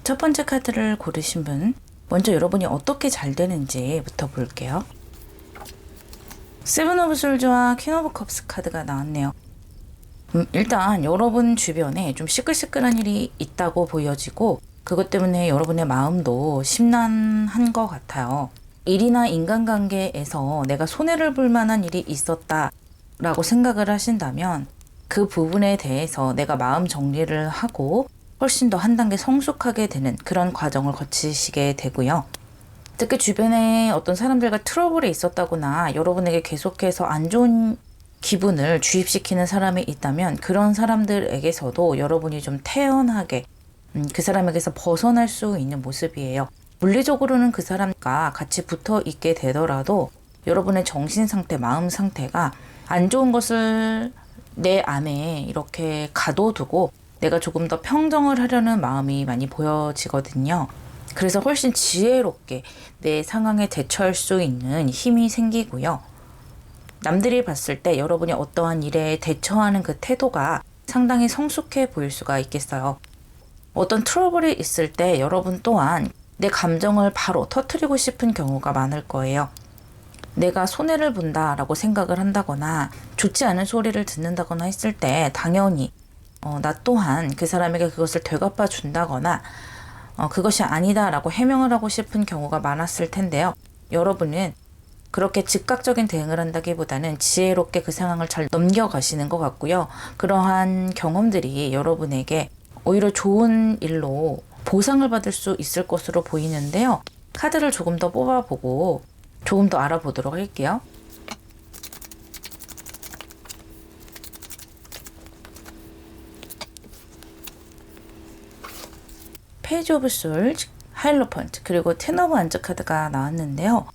첫 번째 카드를 고르신 분, 먼저 여러분이 어떻게 잘 되는지부터 볼게요. 세븐 오브 솔즈와 퀸 오브 컵스 카드가 나왔네요. 일단 여러분 주변에 좀 시끌시끌한 일이 있다고 보여지고, 그것 때문에 여러분의 마음도 심란한 것 같아요. 일이나 인간관계에서 내가 손해를 볼 만한 일이 있었다 라고 생각을 하신다면, 그 부분에 대해서 내가 마음 정리를 하고 훨씬 더 한 단계 성숙하게 되는 그런 과정을 거치시게 되고요. 특히 주변에 어떤 사람들과 트러블이 있었다거나 여러분에게 계속해서 안 좋은 기분을 주입시키는 사람이 있다면, 그런 사람들에게서도 여러분이 좀 태연하게 그 사람에게서 벗어날 수 있는 모습이에요. 물리적으로는 그 사람과 같이 붙어 있게 되더라도 여러분의 정신 상태, 마음 상태가 안 좋은 것을 내 안에 이렇게 가둬두고 내가 조금 더 평정을 하려는 마음이 많이 보여지거든요. 그래서 훨씬 지혜롭게 내 상황에 대처할 수 있는 힘이 생기고요. 남들이 봤을 때 여러분이 어떠한 일에 대처하는 그 태도가 상당히 성숙해 보일 수가 있겠어요. 어떤 트러블이 있을 때 여러분 또한 내 감정을 바로 터뜨리고 싶은 경우가 많을 거예요. 내가 손해를 본다라고 생각을 한다거나 좋지 않은 소리를 듣는다거나 했을 때 당연히 나 또한 그 사람에게 그것을 되갚아 준다거나 그것이 아니다라고 해명을 하고 싶은 경우가 많았을 텐데요. 여러분은 그렇게 즉각적인 대응을 한다기보다는 지혜롭게 그 상황을 잘 넘겨가시는 것 같고요. 그러한 경험들이 여러분에게 오히려 좋은 일로 보상을 받을 수 있을 것으로 보이는데요. 카드를 조금 더 뽑아보고 조금 더 알아보도록 할게요. 페이지 오브 솔즈, 하이로펀트, 그리고 텐 오브 완즈 카드가 나왔는데요.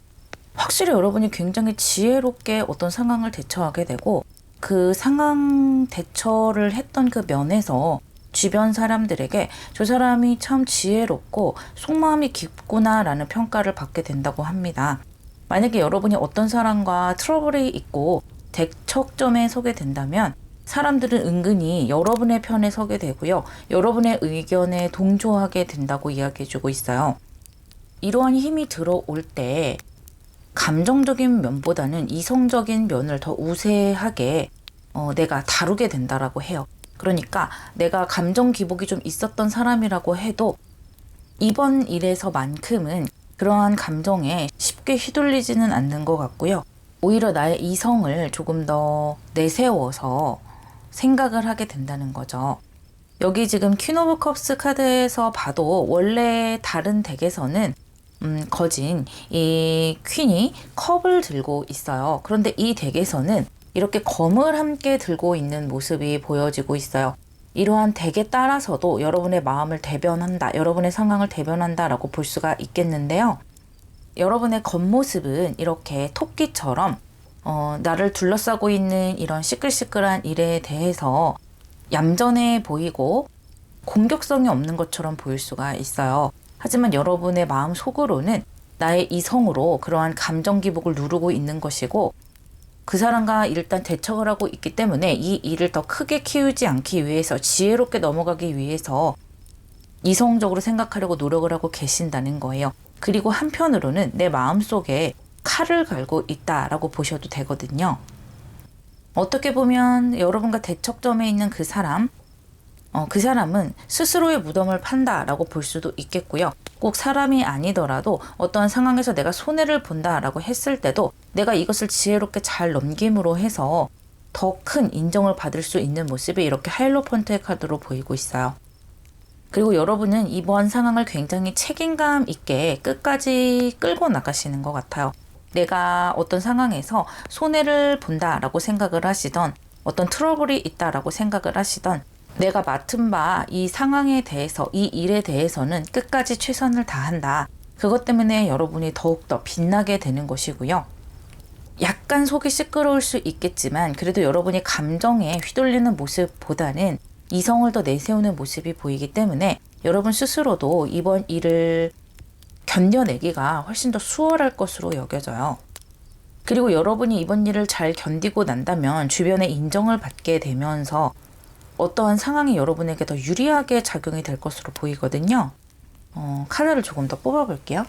확실히 여러분이 굉장히 지혜롭게 어떤 상황을 대처하게 되고, 그 상황 대처를 했던 그 면에서 주변 사람들에게 저 사람이 참 지혜롭고 속마음이 깊구나 라는 평가를 받게 된다고 합니다. 만약에 여러분이 어떤 사람과 트러블이 있고 대척점에 서게 된다면 사람들은 은근히 여러분의 편에 서게 되고요. 여러분의 의견에 동조하게 된다고 이야기해주고 있어요. 이러한 힘이 들어올 때 감정적인 면보다는 이성적인 면을 더 우세하게 내가 다루게 된다라고 해요. 그러니까 내가 감정 기복이 좀 있었던 사람이라고 해도 이번 일에서만큼은 그러한 감정에 쉽게 휘둘리지는 않는 것 같고요. 오히려 나의 이성을 조금 더 내세워서 생각을 하게 된다는 거죠. 여기 지금 퀸 오브 컵스 카드에서 봐도 원래 다른 덱에서는 거진 이 퀸이 컵을 들고 있어요. 그런데 이 덱에서는 이렇게 검을 함께 들고 있는 모습이 보여지고 있어요. 이러한 덱에 따라서도 여러분의 마음을 대변한다, 여러분의 상황을 대변한다 라고 볼 수가 있겠는데요. 여러분의 겉모습은 이렇게 토끼처럼 나를 둘러싸고 있는 이런 시끌시끌한 일에 대해서 얌전해 보이고 공격성이 없는 것처럼 보일 수가 있어요. 하지만 여러분의 마음 속으로는 나의 이성으로 그러한 감정 기복을 누르고 있는 것이고, 그 사람과 일단 대척을 하고 있기 때문에 이 일을 더 크게 키우지 않기 위해서, 지혜롭게 넘어가기 위해서 이성적으로 생각하려고 노력을 하고 계신다는 거예요. 그리고 한편으로는 내 마음속에 칼을 갈고 있다라고 보셔도 되거든요. 어떻게 보면 여러분과 대척점에 있는 그 사람, 그 사람은 스스로의 무덤을 판다라고 볼 수도 있겠고요. 꼭 사람이 아니더라도 어떠한 상황에서 내가 손해를 본다라고 했을 때도 내가 이것을 지혜롭게 잘 넘김으로 해서 더 큰 인정을 받을 수 있는 모습이 이렇게 하이로펀트의 카드로 보이고 있어요. 그리고 여러분은 이번 상황을 굉장히 책임감 있게 끝까지 끌고 나가시는 것 같아요. 내가 어떤 상황에서 손해를 본다라고 생각을 하시던, 어떤 트러블이 있다라고 생각을 하시던, 내가 맡은 바 이 상황에 대해서, 이 일에 대해서는 끝까지 최선을 다한다. 그것 때문에 여러분이 더욱더 빛나게 되는 것이고요. 약간 속이 시끄러울 수 있겠지만 그래도 여러분이 감정에 휘둘리는 모습보다는 이성을 더 내세우는 모습이 보이기 때문에 여러분 스스로도 이번 일을 견뎌내기가 훨씬 더 수월할 것으로 여겨져요. 그리고 여러분이 이번 일을 잘 견디고 난다면 주변의 인정을 받게 되면서 어떠한 상황이 여러분에게 더 유리하게 작용이 될 것으로 보이거든요. 카드를 조금 더 뽑아볼게요.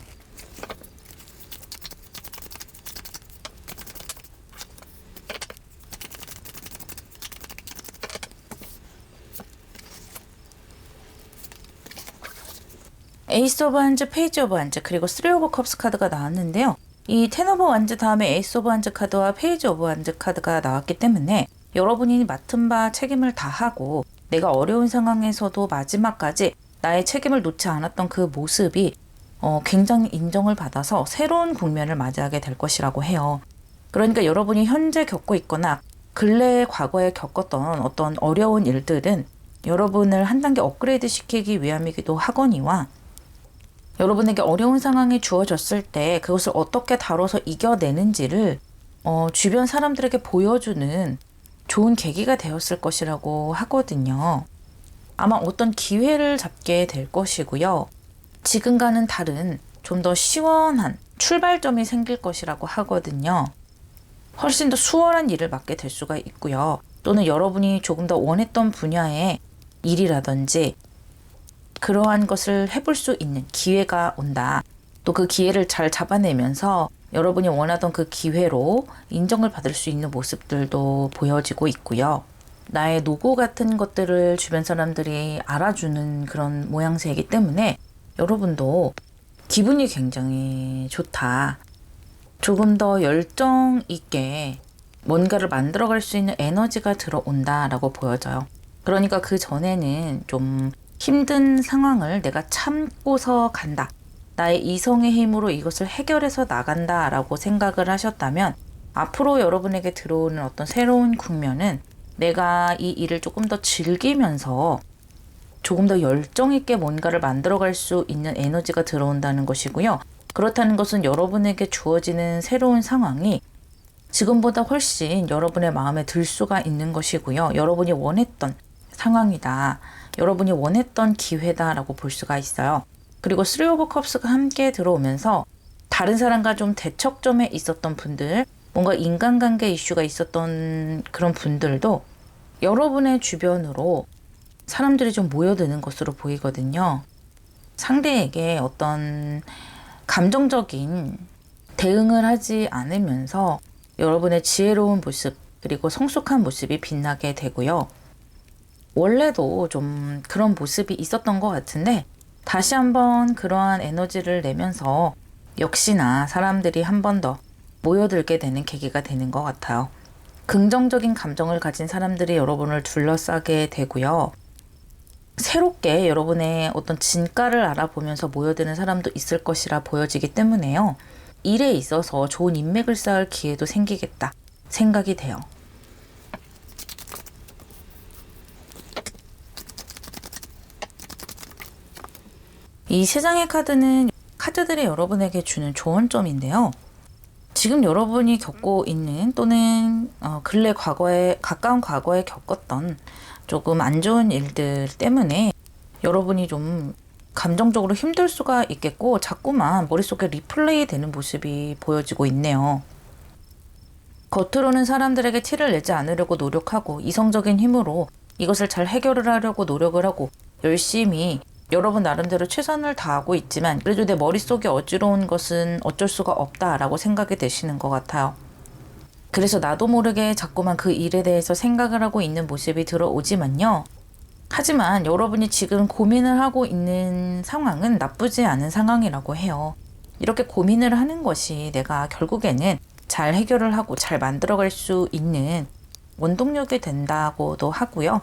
에이스 오브 한즈, 페이지 오브 한즈, 그리고 3 오브 컵스 카드가 나왔는데요. 이 10 오브 완즈 다음에 에이스 오브 한즈 카드와 페이지 오브 한즈 카드가 나왔기 때문에 여러분이 맡은 바 책임을 다하고 내가 어려운 상황에서도 마지막까지 나의 책임을 놓지 않았던 그 모습이 굉장히 인정을 받아서 새로운 국면을 맞이하게 될 것이라고 해요. 그러니까 여러분이 현재 겪고 있거나 근래 과거에 겪었던 어떤 어려운 일들은 여러분을 한 단계 업그레이드 시키기 위함이기도 하거니와 여러분에게 어려운 상황이 주어졌을 때 그것을 어떻게 다뤄서 이겨내는지를 주변 사람들에게 보여주는 좋은 계기가 되었을 것이라고 하거든요. 아마 어떤 기회를 잡게 될 것이고요. 지금과는 다른 좀 더 시원한 출발점이 생길 것이라고 하거든요. 훨씬 더 수월한 일을 맡게 될 수가 있고요. 또는 여러분이 조금 더 원했던 분야의 일이라든지 그러한 것을 해볼 수 있는 기회가 온다. 또 그 기회를 잘 잡아내면서 여러분이 원하던 그 기회로 인정을 받을 수 있는 모습들도 보여지고 있고요. 나의 노고 같은 것들을 주변 사람들이 알아주는 그런 모양새이기 때문에 여러분도 기분이 굉장히 좋다. 조금 더 열정 있게 뭔가를 만들어갈 수 있는 에너지가 들어온다라고 보여져요. 그러니까 그 전에는 좀 힘든 상황을 내가 참고서 간다. 나의 이성의 힘으로 이것을 해결해서 나간다라고 생각을 하셨다면 앞으로 여러분에게 들어오는 어떤 새로운 국면은 내가 이 일을 조금 더 즐기면서 조금 더 열정 있게 뭔가를 만들어갈 수 있는 에너지가 들어온다는 것이고요. 그렇다는 것은 여러분에게 주어지는 새로운 상황이 지금보다 훨씬 여러분의 마음에 들 수가 있는 것이고요. 여러분이 원했던 상황이다. 여러분이 원했던 기회다라고 볼 수가 있어요. 그리고 3 오브 컵스가 함께 들어오면서 다른 사람과 좀 대척점에 있었던 분들, 뭔가 인간관계 이슈가 있었던 그런 분들도 여러분의 주변으로 사람들이 좀 모여드는 것으로 보이거든요. 상대에게 어떤 감정적인 대응을 하지 않으면서 여러분의 지혜로운 모습 그리고 성숙한 모습이 빛나게 되고요. 원래도 좀 그런 모습이 있었던 것 같은데 다시 한번 그러한 에너지를 내면서 역시나 사람들이 한 번 더 모여들게 되는 계기가 되는 것 같아요. 긍정적인 감정을 가진 사람들이 여러분을 둘러싸게 되고요. 새롭게 여러분의 어떤 진가를 알아보면서 모여드는 사람도 있을 것이라 보여지기 때문에요. 일에 있어서 좋은 인맥을 쌓을 기회도 생기겠다 생각이 돼요. 이 세 장의 카드는 카드들이 여러분에게 주는 조언점인데요. 지금 여러분이 겪고 있는 또는 근래 과거에 가까운 과거에 겪었던 조금 안 좋은 일들 때문에 여러분이 좀 감정적으로 힘들 수가 있겠고 자꾸만 머릿속에 리플레이 되는 모습이 보여지고 있네요. 겉으로는 사람들에게 티를 내지 않으려고 노력하고 이성적인 힘으로 이것을 잘 해결을 하려고 노력을 하고 열심히 여러분 나름대로 최선을 다하고 있지만 그래도 내 머릿속에 어지러운 것은 어쩔 수가 없다라고 생각이 되시는 것 같아요. 그래서 나도 모르게 자꾸만 그 일에 대해서 생각을 하고 있는 모습이 들어오지만요. 하지만 여러분이 지금 고민을 하고 있는 상황은 나쁘지 않은 상황이라고 해요. 이렇게 고민을 하는 것이 내가 결국에는 잘 해결을 하고 잘 만들어갈 수 있는 원동력이 된다고도 하고요.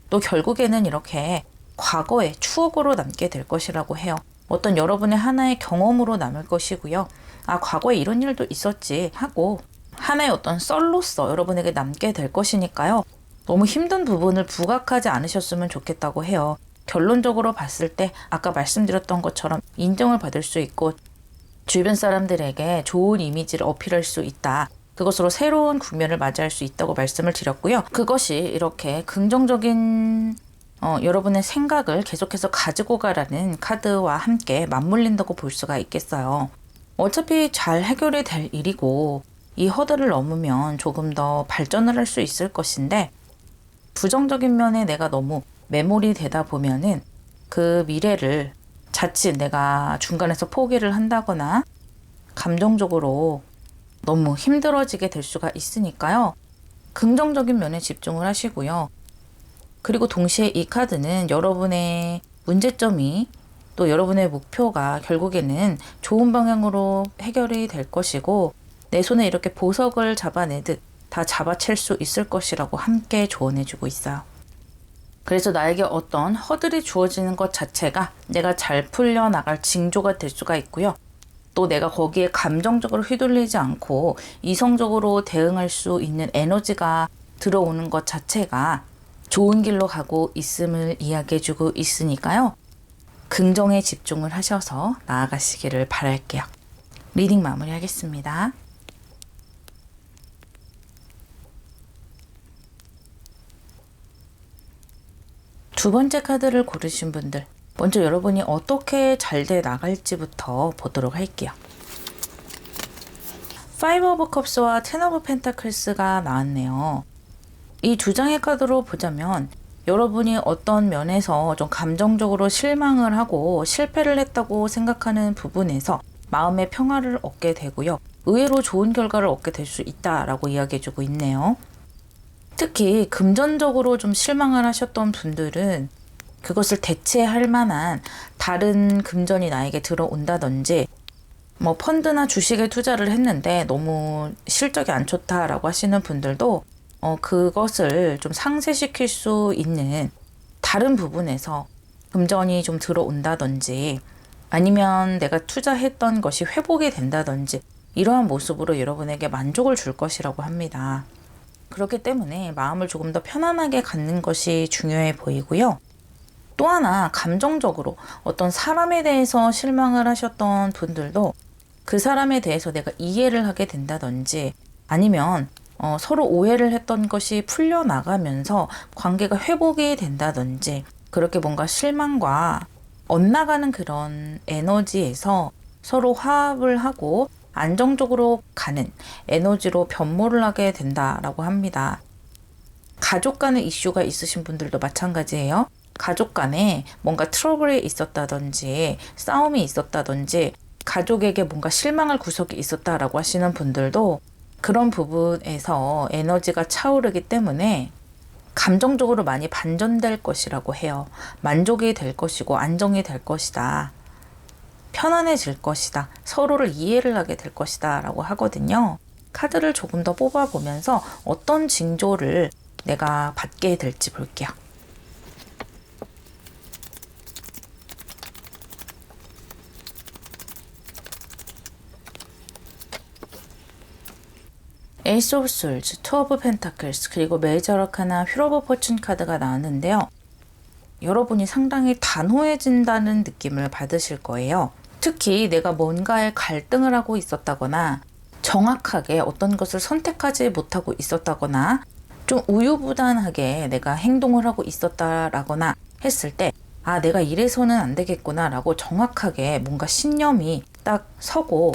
또 결국에는 이렇게 과거의 추억으로 남게 될 것이라고 해요. 어떤 여러분의 하나의 경험으로 남을 것이고요. 아, 과거에 이런 일도 있었지 하고 하나의 어떤 썰로서 여러분에게 남게 될 것이니까요. 너무 힘든 부분을 부각하지 않으셨으면 좋겠다고 해요. 결론적으로 봤을 때 아까 말씀드렸던 것처럼 인정을 받을 수 있고 주변 사람들에게 좋은 이미지를 어필할 수 있다. 그것으로 새로운 국면을 맞이할 수 있다고 말씀을 드렸고요. 그것이 이렇게 긍정적인 여러분의 생각을 계속해서 가지고 가라는 카드와 함께 맞물린다고 볼 수가 있겠어요. 어차피 잘 해결이 될 일이고 이 허들을 넘으면 조금 더 발전을 할 수 있을 것인데 부정적인 면에 내가 너무 매몰이 되다 보면은 그 미래를 자칫 내가 중간에서 포기를 한다거나 감정적으로 너무 힘들어지게 될 수가 있으니까요. 긍정적인 면에 집중을 하시고요. 그리고 동시에 이 카드는 여러분의 문제점이 또 여러분의 목표가 결국에는 좋은 방향으로 해결이 될 것이고 내 손에 이렇게 보석을 잡아내듯 다 잡아챌 수 있을 것이라고 함께 조언해주고 있어요. 그래서 나에게 어떤 허들이 주어지는 것 자체가 내가 잘 풀려나갈 징조가 될 수가 있고요. 또 내가 거기에 감정적으로 휘둘리지 않고 이성적으로 대응할 수 있는 에너지가 들어오는 것 자체가 좋은 길로 가고 있음을 이야기해주고 있으니까요. 긍정에 집중을 하셔서 나아가시기를 바랄게요. 리딩 마무리하겠습니다. 두 번째 카드를 고르신 분들, 먼저 여러분이 어떻게 잘 돼 나갈지부터 보도록 할게요. 파이브 오브 컵스와 텐 오브 펜타클스가 나왔네요. 이 두 장의 카드로 보자면 여러분이 어떤 면에서 좀 감정적으로 실망을 하고 실패를 했다고 생각하는 부분에서 마음의 평화를 얻게 되고요. 의외로 좋은 결과를 얻게 될 수 있다라고 이야기해주고 있네요. 특히 금전적으로 좀 실망을 하셨던 분들은 그것을 대체할 만한 다른 금전이 나에게 들어온다든지 뭐 펀드나 주식에 투자를 했는데 너무 실적이 안 좋다라고 하시는 분들도 그것을 좀 상쇄시킬 수 있는 다른 부분에서 금전이 좀 들어온다든지 아니면 내가 투자했던 것이 회복이 된다든지 이러한 모습으로 여러분에게 만족을 줄 것이라고 합니다. 그렇기 때문에 마음을 조금 더 편안하게 갖는 것이 중요해 보이고요. 또 하나 감정적으로 어떤 사람에 대해서 실망을 하셨던 분들도 그 사람에 대해서 내가 이해를 하게 된다든지 아니면 서로 오해를 했던 것이 풀려나가면서 관계가 회복이 된다든지 그렇게 뭔가 실망과 엇나가는 그런 에너지에서 서로 화합을 하고 안정적으로 가는 에너지로 변모를 하게 된다라고 합니다. 가족 간의 이슈가 있으신 분들도 마찬가지예요. 가족 간에 뭔가 트러블이 있었다든지 싸움이 있었다든지 가족에게 뭔가 실망할 구석이 있었다라고 하시는 분들도 그런 부분에서 에너지가 차오르기 때문에 감정적으로 많이 반전될 것이라고 해요. 만족이 될 것이고 안정이 될 것이다. 편안해질 것이다. 서로를 이해를 하게 될 것이다 라고 하거든요. 카드를 조금 더 뽑아보면서 어떤 징조를 내가 받게 될지 볼게요. 에이스 오브 솔즈, 투 오브 펜타클스, 그리고 메이저 아카나 휠 오브 포춘 카드가 나왔는데요. 여러분이 상당히 단호해진다는 느낌을 받으실 거예요. 특히 내가 뭔가에 갈등을 하고 있었다거나 정확하게 어떤 것을 선택하지 못하고 있었다거나 좀 우유부단하게 내가 행동을 하고 있었다라거나 했을 때 아, 내가 이래서는 안 되겠구나 라고 정확하게 뭔가 신념이 딱 서고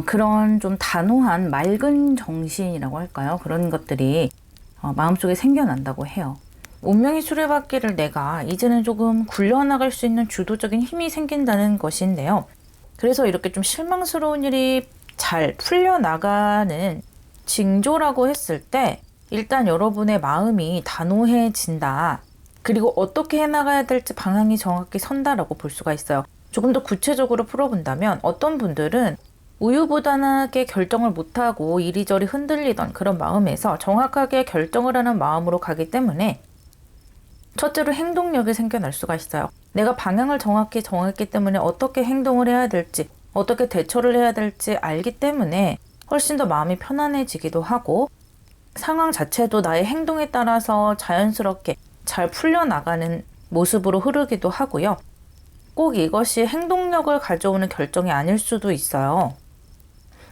그런 좀 단호한 맑은 정신이라고 할까요? 그런 것들이 마음속에 생겨난다고 해요. 운명의 수레바퀴를 내가 이제는 조금 굴려나갈 수 있는 주도적인 힘이 생긴다는 것인데요. 그래서 이렇게 좀 실망스러운 일이 잘 풀려나가는 징조라고 했을 때 일단 여러분의 마음이 단호해진다. 그리고 어떻게 해나가야 될지 방향이 정확히 선다라고 볼 수가 있어요. 조금 더 구체적으로 풀어본다면 어떤 분들은 우유부단하게 결정을 못하고 이리저리 흔들리던 그런 마음에서 정확하게 결정을 하는 마음으로 가기 때문에 첫째로 행동력이 생겨날 수가 있어요. 내가 방향을 정확히 정했기 때문에 어떻게 행동을 해야 될지, 어떻게 대처를 해야 될지 알기 때문에 훨씬 더 마음이 편안해지기도 하고 상황 자체도 나의 행동에 따라서 자연스럽게 잘 풀려나가는 모습으로 흐르기도 하고요. 꼭 이것이 행동력을 가져오는 결정이 아닐 수도 있어요.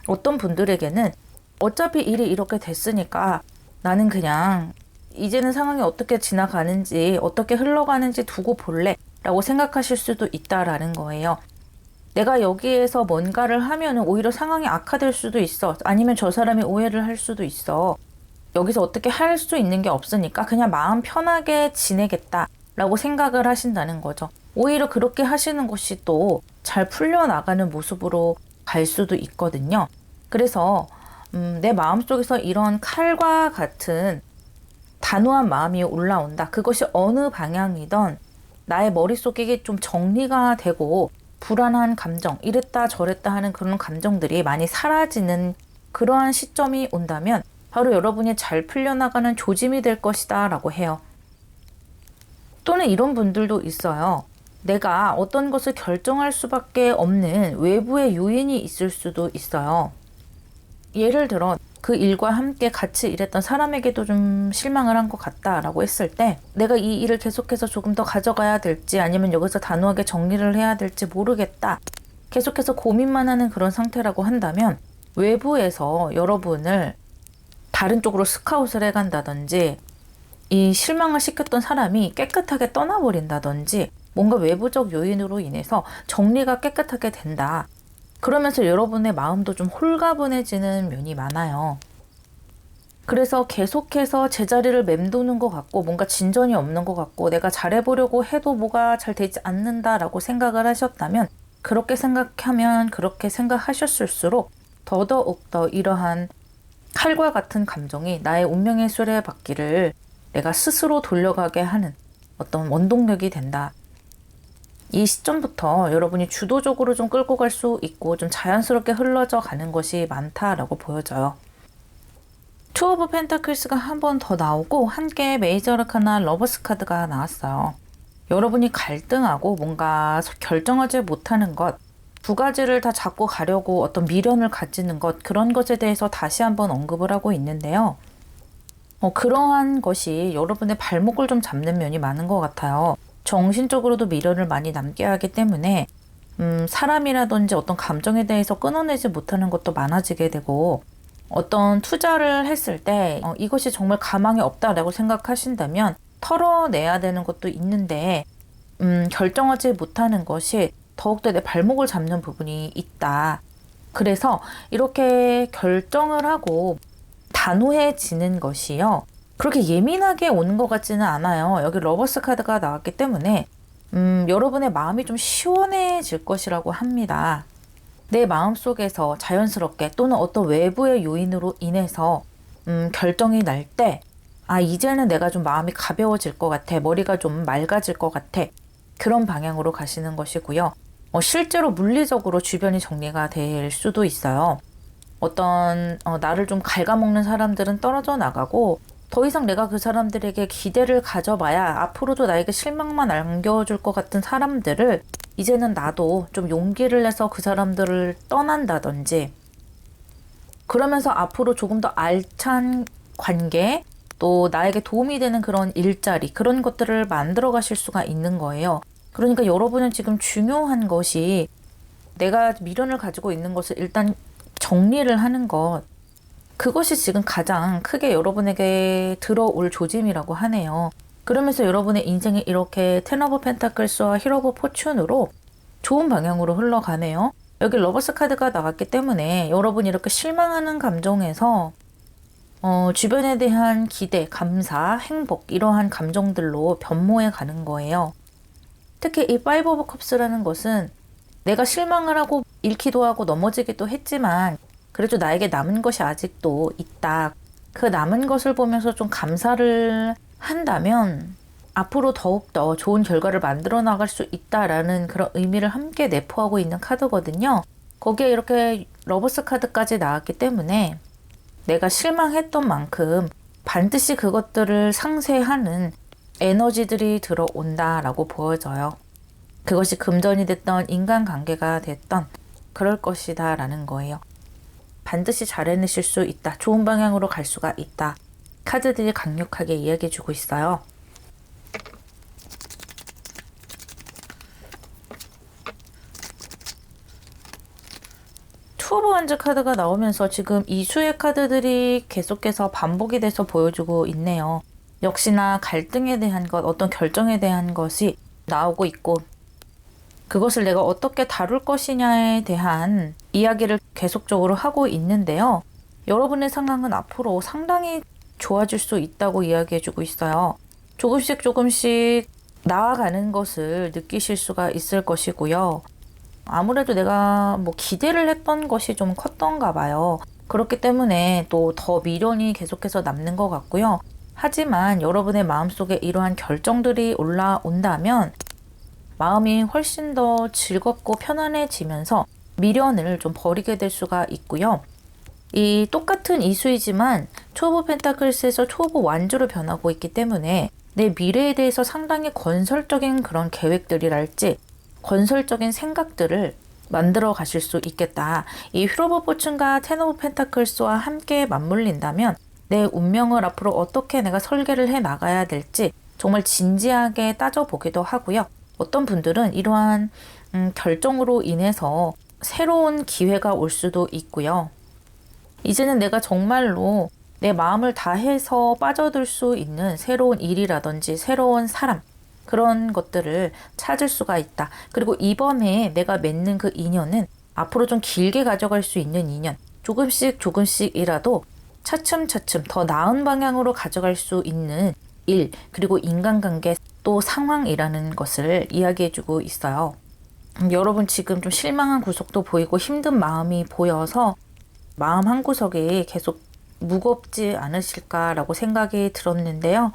어떤 분들에게는 어차피 일이 이렇게 됐으니까 나는 그냥 이제는 상황이 어떻게 지나가는지 어떻게 흘러가는지 두고 볼래 라고 생각하실 수도 있다라는 거예요. 내가 여기에서 뭔가를 하면 오히려 상황이 악화될 수도 있어. 아니면 저 사람이 오해를 할 수도 있어. 여기서 어떻게 할 수 있는 게 없으니까 그냥 마음 편하게 지내겠다 라고 생각을 하신다는 거죠. 오히려 그렇게 하시는 것이 또 잘 풀려나가는 모습으로 갈 수도 있거든요. 그래서 내 마음속에서 이런 칼과 같은 단호한 마음이 올라온다. 그것이 어느 방향이든 나의 머릿속에 좀 정리가 되고 불안한 감정, 이랬다 저랬다 하는 그런 감정들이 많이 사라지는 그러한 시점이 온다면 바로 여러분이 잘 풀려나가는 조짐이 될 것이다 라고 해요. 또는 이런 분들도 있어요. 내가 어떤 것을 결정할 수밖에 없는 외부의 요인이 있을 수도 있어요. 예를 들어 그 일과 함께 같이 일했던 사람에게도 좀 실망을 한 것 같다라고 했을 때 내가 이 일을 계속해서 조금 더 가져가야 될지 아니면 여기서 단호하게 정리를 해야 될지 모르겠다. 계속해서 고민만 하는 그런 상태라고 한다면 외부에서 여러분을 다른 쪽으로 스카웃을 해간다든지 이 실망을 시켰던 사람이 깨끗하게 떠나버린다든지 뭔가 외부적 요인으로 인해서 정리가 깨끗하게 된다. 그러면서 여러분의 마음도 좀 홀가분해지는 면이 많아요. 그래서 계속해서 제자리를 맴도는 것 같고 뭔가 진전이 없는 것 같고 내가 잘해보려고 해도 뭐가 잘 되지 않는다라고 생각을 하셨다면 그렇게 생각하면 그렇게 생각하셨을수록 더더욱더 이러한 칼과 같은 감정이 나의 운명의 수레바퀴를 내가 스스로 돌려가게 하는 어떤 원동력이 된다. 이 시점부터 여러분이 주도적으로 좀 끌고 갈 수 있고 좀 자연스럽게 흘러져 가는 것이 많다라고 보여져요. 투 오브 펜타클스가 한 번 더 나오고 함께 메이저 아르카나 러버스 카드가 나왔어요. 여러분이 갈등하고 뭔가 결정하지 못하는 것, 두 가지를 다 잡고 가려고 어떤 미련을 가지는 것, 그런 것에 대해서 다시 한번 언급을 하고 있는데요. 그러한 것이 여러분의 발목을 좀 잡는 면이 많은 것 같아요. 정신적으로도 미련을 많이 남게 하기 때문에 사람이라든지 어떤 감정에 대해서 끊어내지 못하는 것도 많아지게 되고 어떤 투자를 했을 때 이것이 정말 가망이 없다라고 생각하신다면 털어내야 되는 것도 있는데 결정하지 못하는 것이 더욱더 내 발목을 잡는 부분이 있다. 그래서 이렇게 결정을 하고 단호해지는 것이요. 그렇게 예민하게 오는 것 같지는 않아요. 여기 러버스 카드가 나왔기 때문에 여러분의 마음이 좀 시원해질 것이라고 합니다. 내 마음속에서 자연스럽게 또는 어떤 외부의 요인으로 인해서 결정이 날 때 이제는 내가 좀 마음이 가벼워질 것 같아. 머리가 좀 맑아질 것 같아. 그런 방향으로 가시는 것이고요. 실제로 물리적으로 주변이 정리가 될 수도 있어요. 어떤 나를 좀 갉아먹는 사람들은 떨어져 나가고 더 이상 내가 그 사람들에게 기대를 가져봐야 앞으로도 나에게 실망만 안겨줄 것 같은 사람들을 이제는 나도 좀 용기를 내서 그 사람들을 떠난다든지 그러면서 앞으로 조금 더 알찬 관계 또 나에게 도움이 되는 그런 일자리 그런 것들을 만들어 가실 수가 있는 거예요. 그러니까 여러분은 지금 중요한 것이 내가 미련을 가지고 있는 것을 일단 정리를 하는 것 그것이 지금 가장 크게 여러분에게 들어올 조짐이라고 하네요. 그러면서 여러분의 인생이 이렇게 텐 오브 펜타클스와 힐 오브 포춘으로 좋은 방향으로 흘러가네요. 여기 러버스 카드가 나왔기 때문에 여러분이 이렇게 실망하는 감정에서 주변에 대한 기대, 감사, 행복 이러한 감정들로 변모해 가는 거예요. 특히 이 파이브 오브 컵스라는 것은 내가 실망을 하고 잃기도 하고 넘어지기도 했지만 그래도 나에게 남은 것이 아직도 있다. 그 남은 것을 보면서 좀 감사를 한다면 앞으로 더욱더 좋은 결과를 만들어 나갈 수 있다라는 그런 의미를 함께 내포하고 있는 카드거든요. 거기에 이렇게 러버스 카드까지 나왔기 때문에 내가 실망했던 만큼 반드시 그것들을 상쇄하는 에너지들이 들어온다라고 보여져요. 그것이 금전이 됐던 인간관계가 됐던 그럴 것이다 라는 거예요. 반드시 잘 해내실 수 있다. 좋은 방향으로 갈 수가 있다. 카드들이 강력하게 이야기해주고 있어요. 투 오브 원즈 카드가 나오면서 지금 이수의 카드들이 계속해서 반복이 돼서 보여주고 있네요. 역시나 갈등에 대한 것, 어떤 결정에 대한 것이 나오고 있고 그것을 내가 어떻게 다룰 것이냐에 대한 이야기를 계속적으로 하고 있는데요. 여러분의 상황은 앞으로 상당히 좋아질 수 있다고 이야기해주고 있어요. 조금씩 나아가는 것을 느끼실 수가 있을 것이고요. 아무래도 내가 기대를 했던 것이 좀 컸던가 봐요. 그렇기 때문에 또 더 미련이 계속해서 남는 것 같고요. 하지만 여러분의 마음속에 이러한 결정들이 올라온다면 마음이 훨씬 더 즐겁고 편안해지면서 미련을 좀 버리게 될 수가 있고요. 이 똑같은 이수이지만 투 오브 펜타클스에서 투 오브 완주로 변하고 있기 때문에 내 미래에 대해서 상당히 건설적인 그런 계획들이랄지 건설적인 생각들을 만들어 가실 수 있겠다. 이 휠 오브 포춘과 텐 오브 펜타클스와 함께 맞물린다면 내 운명을 앞으로 어떻게 내가 설계를 해 나가야 될지 정말 진지하게 따져보기도 하고요. 어떤 분들은 이러한 결정으로 인해서 새로운 기회가 올 수도 있고요. 이제는 내가 정말로 내 마음을 다해서 빠져들 수 있는 새로운 일이라든지 새로운 사람 그런 것들을 찾을 수가 있다. 그리고 이번에 내가 맺는 그 인연은 앞으로 좀 길게 가져갈 수 있는 인연, 조금씩이라도 차츰차츰 더 나은 방향으로 가져갈 수 있는 일, 그리고 인간관계 또 상황이라는 것을 이야기해주고 있어요. 여러분 지금 좀 실망한 구석도 보이고 힘든 마음이 보여서 마음 한구석이 계속 무겁지 않으실까라고 생각이 들었는데요.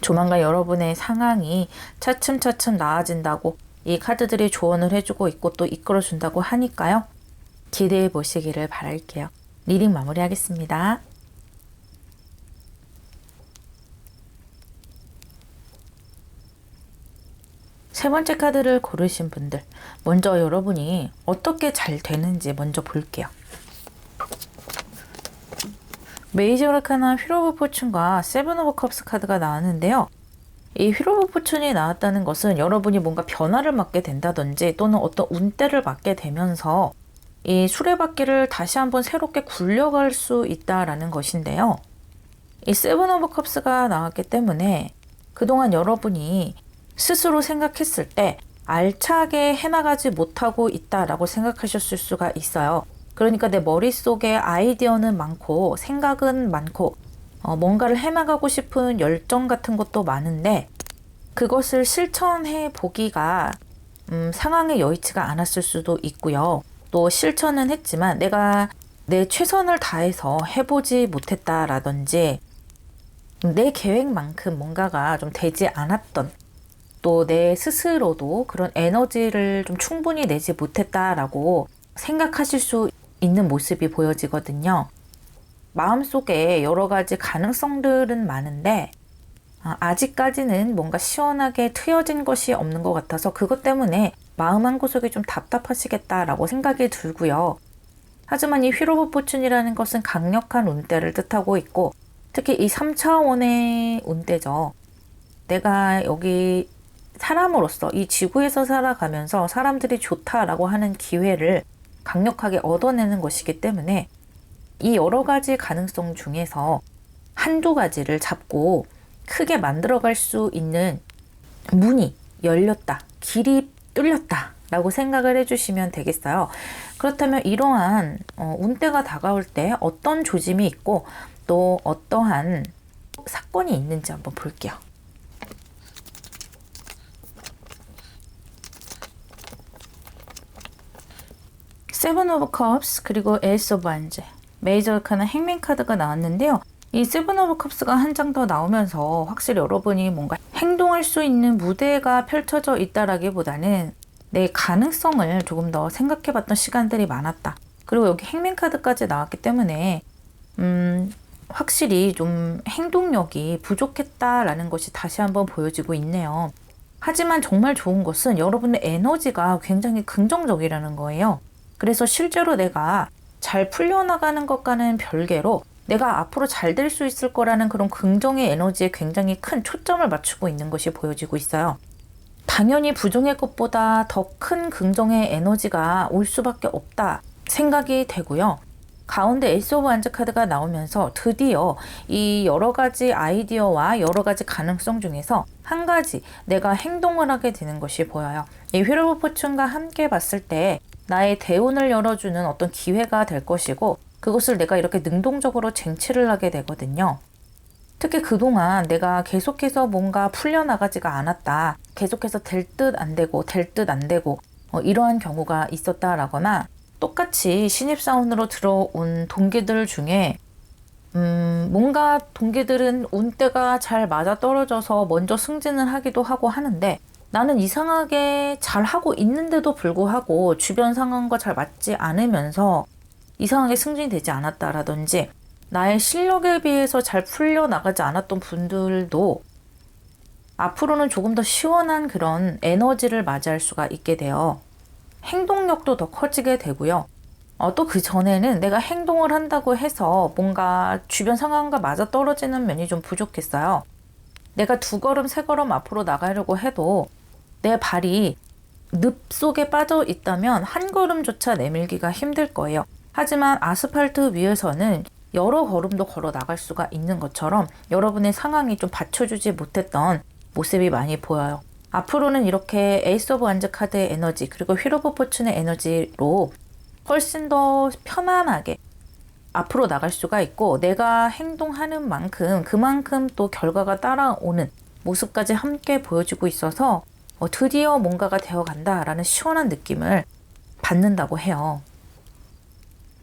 조만간 여러분의 상황이 차츰차츰 나아진다고 이 카드들이 조언을 해주고 있고 또 이끌어준다고 하니까요. 기대해 보시기를 바랄게요. 리딩 마무리하겠습니다. 세 번째 카드를 고르신 분들, 먼저 여러분이 어떻게 잘 되는지 먼저 볼게요. 메이저 아카나 휠 오브 포춘과 세븐 오브 컵스 카드가 나왔는데요. 이 휠 오브 포춘이 나왔다는 것은 여러분이 뭔가 변화를 맞게 된다든지 또는 어떤 운때를 맞게 되면서 이 수레바퀴를 다시 한번 새롭게 굴려갈 수 있다라는 것인데요. 이 세븐 오브 컵스가 나왔기 때문에 그동안 여러분이 스스로 생각했을 때 알차게 해나가지 못하고 있다라고 생각하셨을 수가 있어요. 그러니까 내 머릿속에 아이디어는 많고 생각은 많고 뭔가를 해나가고 싶은 열정 같은 것도 많은데 그것을 실천해 보기가 상황에 여의치가 않았을 수도 있고요. 또 실천은 했지만 내가 내 최선을 다해서 해보지 못했다라든지 내 계획만큼 뭔가가 좀 되지 않았던 또 내 스스로도 그런 에너지를 좀 충분히 내지 못했다라고 생각하실 수 있는 모습이 보여지거든요. 마음속에 여러 가지 가능성들은 많은데 아직까지는 뭔가 시원하게 트여진 것이 없는 것 같아서 그것 때문에 마음 한구석이 좀 답답하시겠다라고 생각이 들고요. 하지만 이 휠 오브 포춘이라는 것은 강력한 운대를 뜻하고 있고 특히 이 3차원의 운대죠. 내가 여기 사람으로서 이 지구에서 살아가면서 사람들이 좋다라고 하는 기회를 강력하게 얻어내는 것이기 때문에 이 여러 가지 가능성 중에서 한두 가지를 잡고 크게 만들어갈 수 있는 문이 열렸다, 길이 뚫렸다 라고 생각을 해주시면 되겠어요. 그렇다면 이러한 운때가 다가올 때 어떤 조짐이 있고 또 어떠한 사건이 있는지 한번 볼게요. 세븐 오브 컵스 그리고 에이스 오브 완즈 메이저 아카나 행맨 카드가 나왔는데요. 이 세븐 오브 컵스가 한 장 더 나오면서 확실히 여러분이 뭔가 행동할 수 있는 무대가 펼쳐져 있다라기보다는 내 가능성을 조금 더 생각해 봤던 시간들이 많았다. 그리고 여기 행맨 카드까지 나왔기 때문에 확실히 좀 행동력이 부족했다라는 것이 다시 한번 보여지고 있네요. 하지만 정말 좋은 것은 여러분의 에너지가 굉장히 긍정적이라는 거예요. 그래서 실제로 내가 잘 풀려나가는 것과는 별개로 내가 앞으로 잘 될 수 있을 거라는 그런 긍정의 에너지에 굉장히 큰 초점을 맞추고 있는 것이 보여지고 있어요. 당연히 부정의 것보다 더 큰 긍정의 에너지가 올 수밖에 없다 생각이 되고요. 가운데 에이스 오브 완즈 카드가 나오면서 드디어 이 여러 가지 아이디어와 여러 가지 가능성 중에서 한 가지 내가 행동을 하게 되는 것이 보여요. 이 휠 오브 포춘과 함께 봤을 때 나의 대운을 열어주는 어떤 기회가 될 것이고 그것을 내가 이렇게 능동적으로 쟁취를 하게 되거든요. 특히 그동안 내가 계속해서 뭔가 풀려나가지가 않았다. 계속해서 될 듯 안 되고 될 듯 안 되고 이러한 경우가 있었다라거나 똑같이 신입사원으로 들어온 동기들 중에 뭔가 동기들은 운때가 잘 맞아떨어져서 먼저 승진을 하기도 하고 하는데 나는 이상하게 잘하고 있는데도 불구하고 주변 상황과 잘 맞지 않으면서 이상하게 승진이 되지 않았다라든지 나의 실력에 비해서 잘 풀려나가지 않았던 분들도 앞으로는 조금 더 시원한 그런 에너지를 맞이할 수가 있게 돼요. 행동력도 더 커지게 되고요. 또 그 전에는 내가 행동을 한다고 해서 뭔가 주변 상황과 맞아떨어지는 면이 좀 부족했어요. 내가 2걸음, 3걸음 앞으로 나가려고 해도 내 발이 늪 속에 빠져 있다면 1걸음조차 내밀기가 힘들 거예요. 하지만 아스팔트 위에서는 여러 걸음도 걸어 나갈 수가 있는 것처럼 여러분의 상황이 좀 받쳐주지 못했던 모습이 많이 보여요. 앞으로는 이렇게 에이스 오브 완즈 카드의 에너지 그리고 휠 오브 포춘의 에너지로 훨씬 더 편안하게 앞으로 나갈 수가 있고 내가 행동하는 만큼 그만큼 또 결과가 따라오는 모습까지 함께 보여주고 있어서 드디어 뭔가가 되어간다라는 시원한 느낌을 받는다고 해요.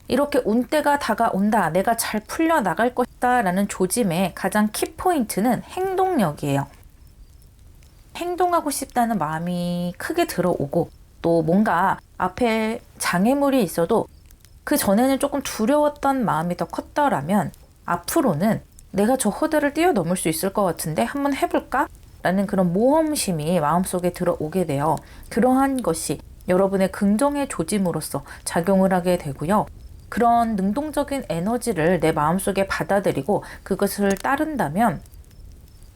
이렇게 운때가 다가온다, 내가 잘 풀려나갈 것이다 라는 조짐의 가장 키포인트는 행동력이에요. 행동하고 싶다는 마음이 크게 들어오고 또 뭔가 앞에 장애물이 있어도 그 전에는 조금 두려웠던 마음이 더 컸더라면 앞으로는 내가 저 허들을 뛰어넘을 수 있을 것 같은데 한번 해볼까? 라는 그런 모험심이 마음속에 들어오게 돼요. 그러한 것이 여러분의 긍정의 조짐으로서 작용을 하게 되고요. 그런 능동적인 에너지를 내 마음속에 받아들이고 그것을 따른다면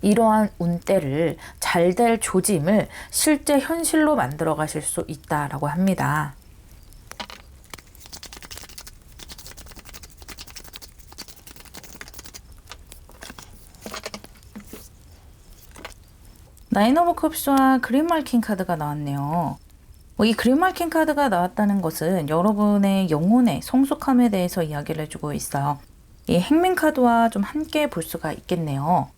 이러한 운때를 잘 될 조짐을 실제 현실로 만들어 가실 수 있다라고 합니다. 나인 오브 컵스와 그린 말킹 카드가 나왔네요. 이 그린 말킹 카드가 나왔다는 것은 여러분의 영혼의 성숙함에 대해서 이야기를 해주고 있어요. 이 행맨 카드와 좀 함께 볼 수가 있겠네요.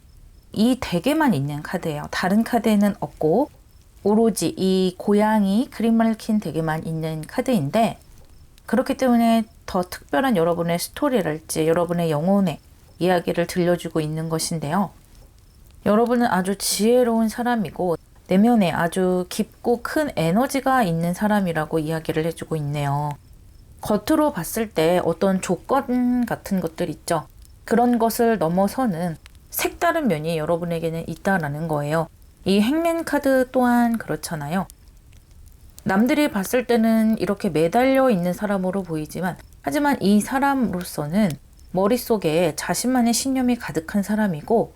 이 덱에만 있는 카드예요. 다른 카드에는 없고 오로지 이 고양이 그린 말킹 덱에만 있는 카드인데 그렇기 때문에 더 특별한 여러분의 스토리랄지 여러분의 영혼의 이야기를 들려주고 있는 것인데요. 여러분은 아주 지혜로운 사람이고 내면에 아주 깊고 큰 에너지가 있는 사람이라고 이야기를 해주고 있네요. 겉으로 봤을 때 어떤 조건 같은 것들 있죠. 그런 것을 넘어서는 색다른 면이 여러분에게는 있다라는 거예요. 이 행맨 카드 또한 그렇잖아요. 남들이 봤을 때는 이렇게 매달려 있는 사람으로 보이지만 하지만 이 사람으로서는 머릿속에 자신만의 신념이 가득한 사람이고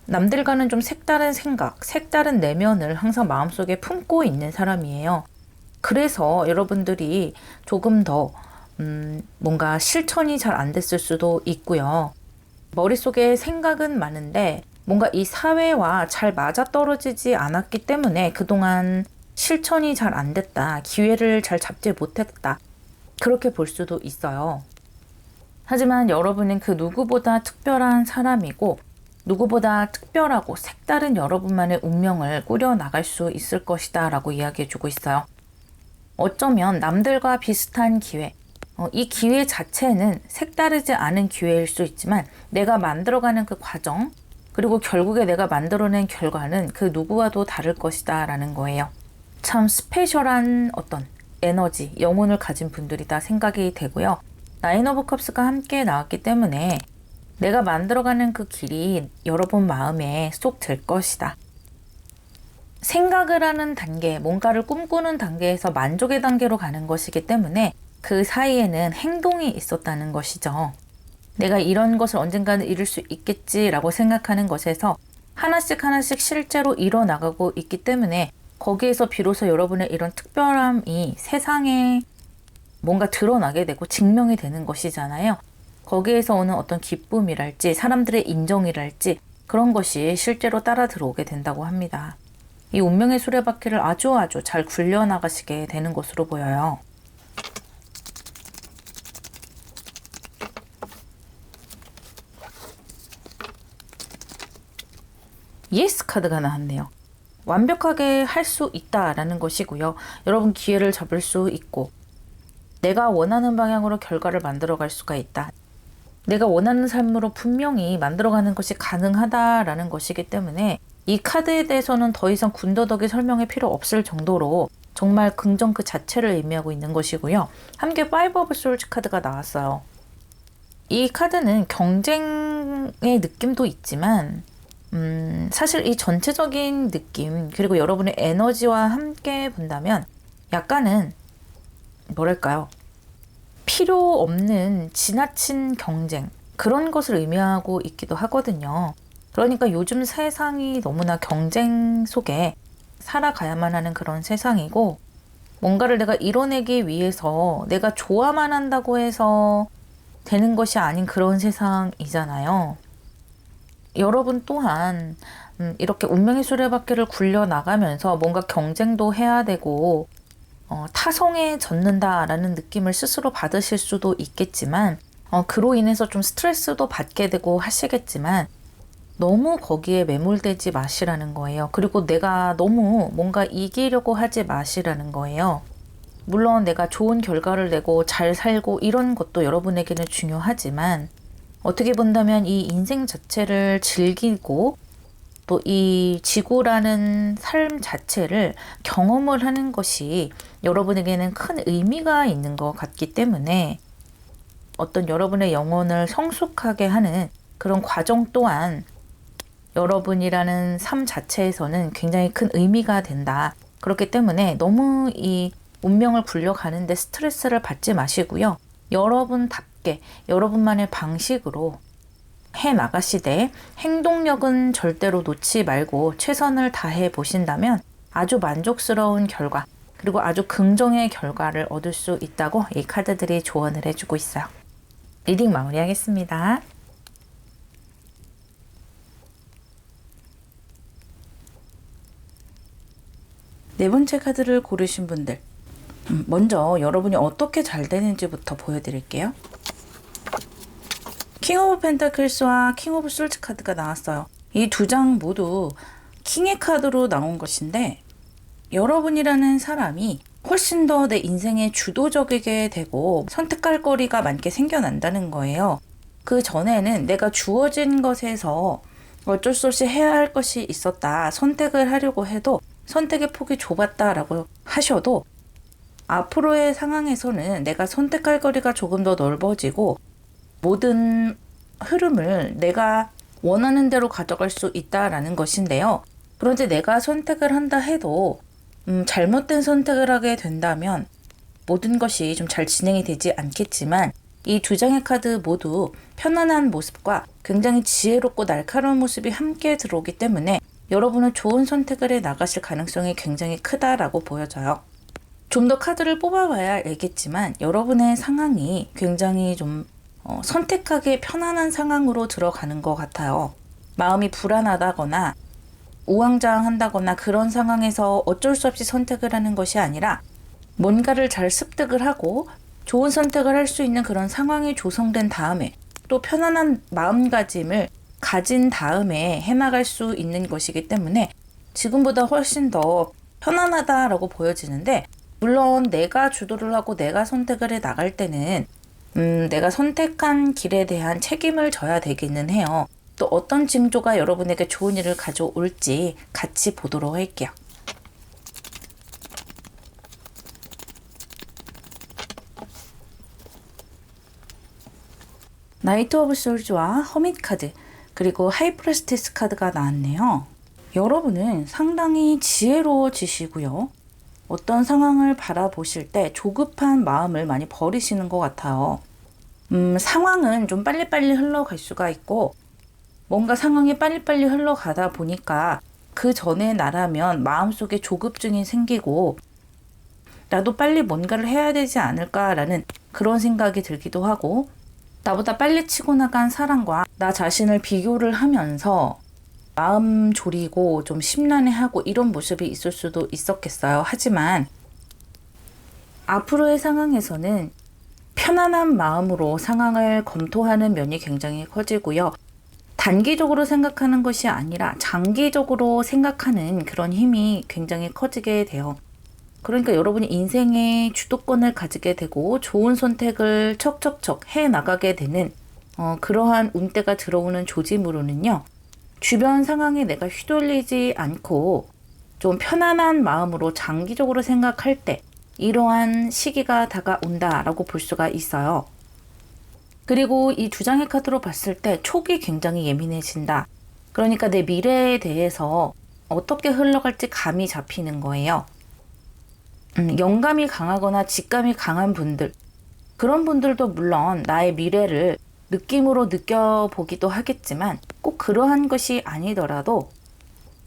남들과는 좀 색다른 생각, 색다른 내면을 항상 마음속에 품고 있는 사람이에요. 그래서 여러분들이 조금 더 뭔가 실천이 잘 안 됐을 수도 있고요. 머릿속에 생각은 많은데 뭔가 이 사회와 잘 맞아떨어지지 않았기 때문에 그동안 실천이 잘 안 됐다, 기회를 잘 잡지 못했다, 그렇게 볼 수도 있어요. 하지만 여러분은 그 누구보다 특별한 사람이고 누구보다 특별하고 색다른 여러분만의 운명을 꾸려나갈 수 있을 것이다 라고 이야기해주고 있어요. 어쩌면 남들과 비슷한 기회, 이 기회 자체는 색다르지 않은 기회일 수 있지만 내가 만들어가는 그 과정 그리고 결국에 내가 만들어낸 결과는 그 누구와도 다를 것이다 라는 거예요. 참 스페셜한 어떤 에너지, 영혼을 가진 분들이다 생각이 되고요. 나인 오브 컵스가 함께 나왔기 때문에 내가 만들어가는 그 길이 여러분 마음에 쏙 들 것이다. 생각을 하는 단계, 뭔가를 꿈꾸는 단계에서 만족의 단계로 가는 것이기 때문에 그 사이에는 행동이 있었다는 것이죠. 내가 이런 것을 언젠가는 이룰 수 있겠지라고 생각하는 것에서 하나씩 하나씩 실제로 이뤄나가고 있기 때문에 거기에서 비로소 여러분의 이런 특별함이 세상에 뭔가 드러나게 되고 증명이 되는 것이잖아요. 거기에서 오는 어떤 기쁨이랄지 사람들의 인정이랄지 그런 것이 실제로 따라 들어오게 된다고 합니다. 이 운명의 수레바퀴를 아주 잘 굴려나가시게 되는 것으로 보여요. 예스 카드가 나왔네요. 완벽하게 할 수 있다라는 것이고요. 여러분 기회를 잡을 수 있고 내가 원하는 방향으로 결과를 만들어갈 수가 있다. 내가 원하는 삶으로 분명히 만들어가는 것이 가능하다라는 것이기 때문에 이 카드에 대해서는 더 이상 군더더기 설명이 필요 없을 정도로 정말 긍정 그 자체를 의미하고 있는 것이고요. 함께 파이브 오브 솔즈 카드가 나왔어요. 이 카드는 경쟁의 느낌도 있지만 사실 이 전체적인 느낌 그리고 여러분의 에너지와 함께 본다면 약간은 뭐랄까요? 필요 없는 지나친 경쟁 그런 것을 의미하고 있기도 하거든요. 그러니까 요즘 세상이 너무나 경쟁 속에 살아가야만 하는 그런 세상이고 뭔가를 내가 이뤄내기 위해서 내가 좋아만 한다고 해서 되는 것이 아닌 그런 세상이잖아요. 여러분 또한 이렇게 운명의 수레바퀴를 굴려나가면서 뭔가 경쟁도 해야 되고 타성에 젖는다라는 느낌을 스스로 받으실 수도 있겠지만 그로 인해서 좀 스트레스도 받게 되고 하시겠지만 너무 거기에 매몰되지 마시라는 거예요. 그리고 내가 너무 뭔가 이기려고 하지 마시라는 거예요. 물론 내가 좋은 결과를 내고 잘 살고 이런 것도 여러분에게는 중요하지만 어떻게 본다면 이 인생 자체를 즐기고 또 이 지구라는 삶 자체를 경험을 하는 것이 여러분에게는 큰 의미가 있는 것 같기 때문에 어떤 여러분의 영혼을 성숙하게 하는 그런 과정 또한 여러분이라는 삶 자체에서는 굉장히 큰 의미가 된다. 그렇기 때문에 너무 이 운명을 굴려가는데 스트레스를 받지 마시고요. 여러분답게 여러분만의 방식으로 해 나가시되 행동력은 절대로 놓지 말고 최선을 다해 보신다면 아주 만족스러운 결과 그리고 아주 긍정의 결과를 얻을 수 있다고 이 카드들이 조언을 해주고 있어요. 리딩 마무리하겠습니다. 네 번째 카드를 고르신 분들 먼저 여러분이 어떻게 잘 되는지부터 보여드릴게요. 킹 오브 펜타클스와 킹 오브 솔즈 카드가 나왔어요. 이 두 장 모두 킹의 카드로 나온 것인데 여러분이라는 사람이 훨씬 더 내 인생에 주도적이게 되고 선택할 거리가 많게 생겨난다는 거예요. 그 전에는 내가 주어진 것에서 어쩔 수 없이 해야 할 것이 있었다. 선택을 하려고 해도 선택의 폭이 좁았다라고 하셔도 앞으로의 상황에서는 내가 선택할 거리가 조금 더 넓어지고 모든 흐름을 내가 원하는 대로 가져갈 수 있다라는 것인데요. 그런데 내가 선택을 한다 해도 잘못된 선택을 하게 된다면 모든 것이 좀 잘 진행이 되지 않겠지만 이 두 장의 카드 모두 편안한 모습과 굉장히 지혜롭고 날카로운 모습이 함께 들어오기 때문에 여러분은 좋은 선택을 해 나가실 가능성이 굉장히 크다라고 보여져요. 좀 더 카드를 뽑아봐야 알겠지만 여러분의 상황이 굉장히 좀 선택하기 편안한 상황으로 들어가는 것 같아요. 마음이 불안하다거나 우왕좌왕한다거나 그런 상황에서 어쩔 수 없이 선택을 하는 것이 아니라 뭔가를 잘 습득을 하고 좋은 선택을 할 수 있는 그런 상황이 조성된 다음에 또 편안한 마음가짐을 가진 다음에 해나갈 수 있는 것이기 때문에 지금보다 훨씬 더 편안하다라고 보여지는데 물론 내가 주도를 하고 내가 선택을 해 나갈 때는 내가 선택한 길에 대한 책임을 져야 되기는 해요. 또 어떤 징조가 여러분에게 좋은 일을 가져올지 같이 보도록 할게요. 나이트 오브 솔즈와 허밋 카드, 그리고 하이프레스티스 카드가 나왔네요. 여러분은 상당히 지혜로워지시고요. 어떤 상황을 바라보실 때 조급한 마음을 많이 버리시는 것 같아요. 상황은 좀 빨리빨리 흘러갈 수가 있고, 뭔가 상황이 빨리빨리 흘러가다 보니까 그 전에 나라면 마음속에 조급증이 생기고 나도 빨리 뭔가를 해야 되지 않을까라는 그런 생각이 들기도 하고, 나보다 빨리 치고 나간 사람과 나 자신을 비교를 하면서 마음 졸이고 좀 심란해하고 이런 모습이 있을 수도 있었겠어요. 하지만 앞으로의 상황에서는 편안한 마음으로 상황을 검토하는 면이 굉장히 커지고요. 단기적으로 생각하는 것이 아니라 장기적으로 생각하는 그런 힘이 굉장히 커지게 돼요. 그러니까 여러분이 인생의 주도권을 가지게 되고 좋은 선택을 척척척 해 나가게 되는 그러한 운대가 들어오는 조짐으로는요. 주변 상황에 내가 휘둘리지 않고 좀 편안한 마음으로 장기적으로 생각할 때 이러한 시기가 다가온다라고 볼 수가 있어요. 그리고 이 두 장의 카드로 봤을 때 촉이 굉장히 예민해진다. 그러니까 내 미래에 대해서 어떻게 흘러갈지 감이 잡히는 거예요. 영감이 강하거나 직감이 강한 분들, 그런 분들도 물론 나의 미래를 느낌으로 느껴보기도 하겠지만 꼭 그러한 것이 아니더라도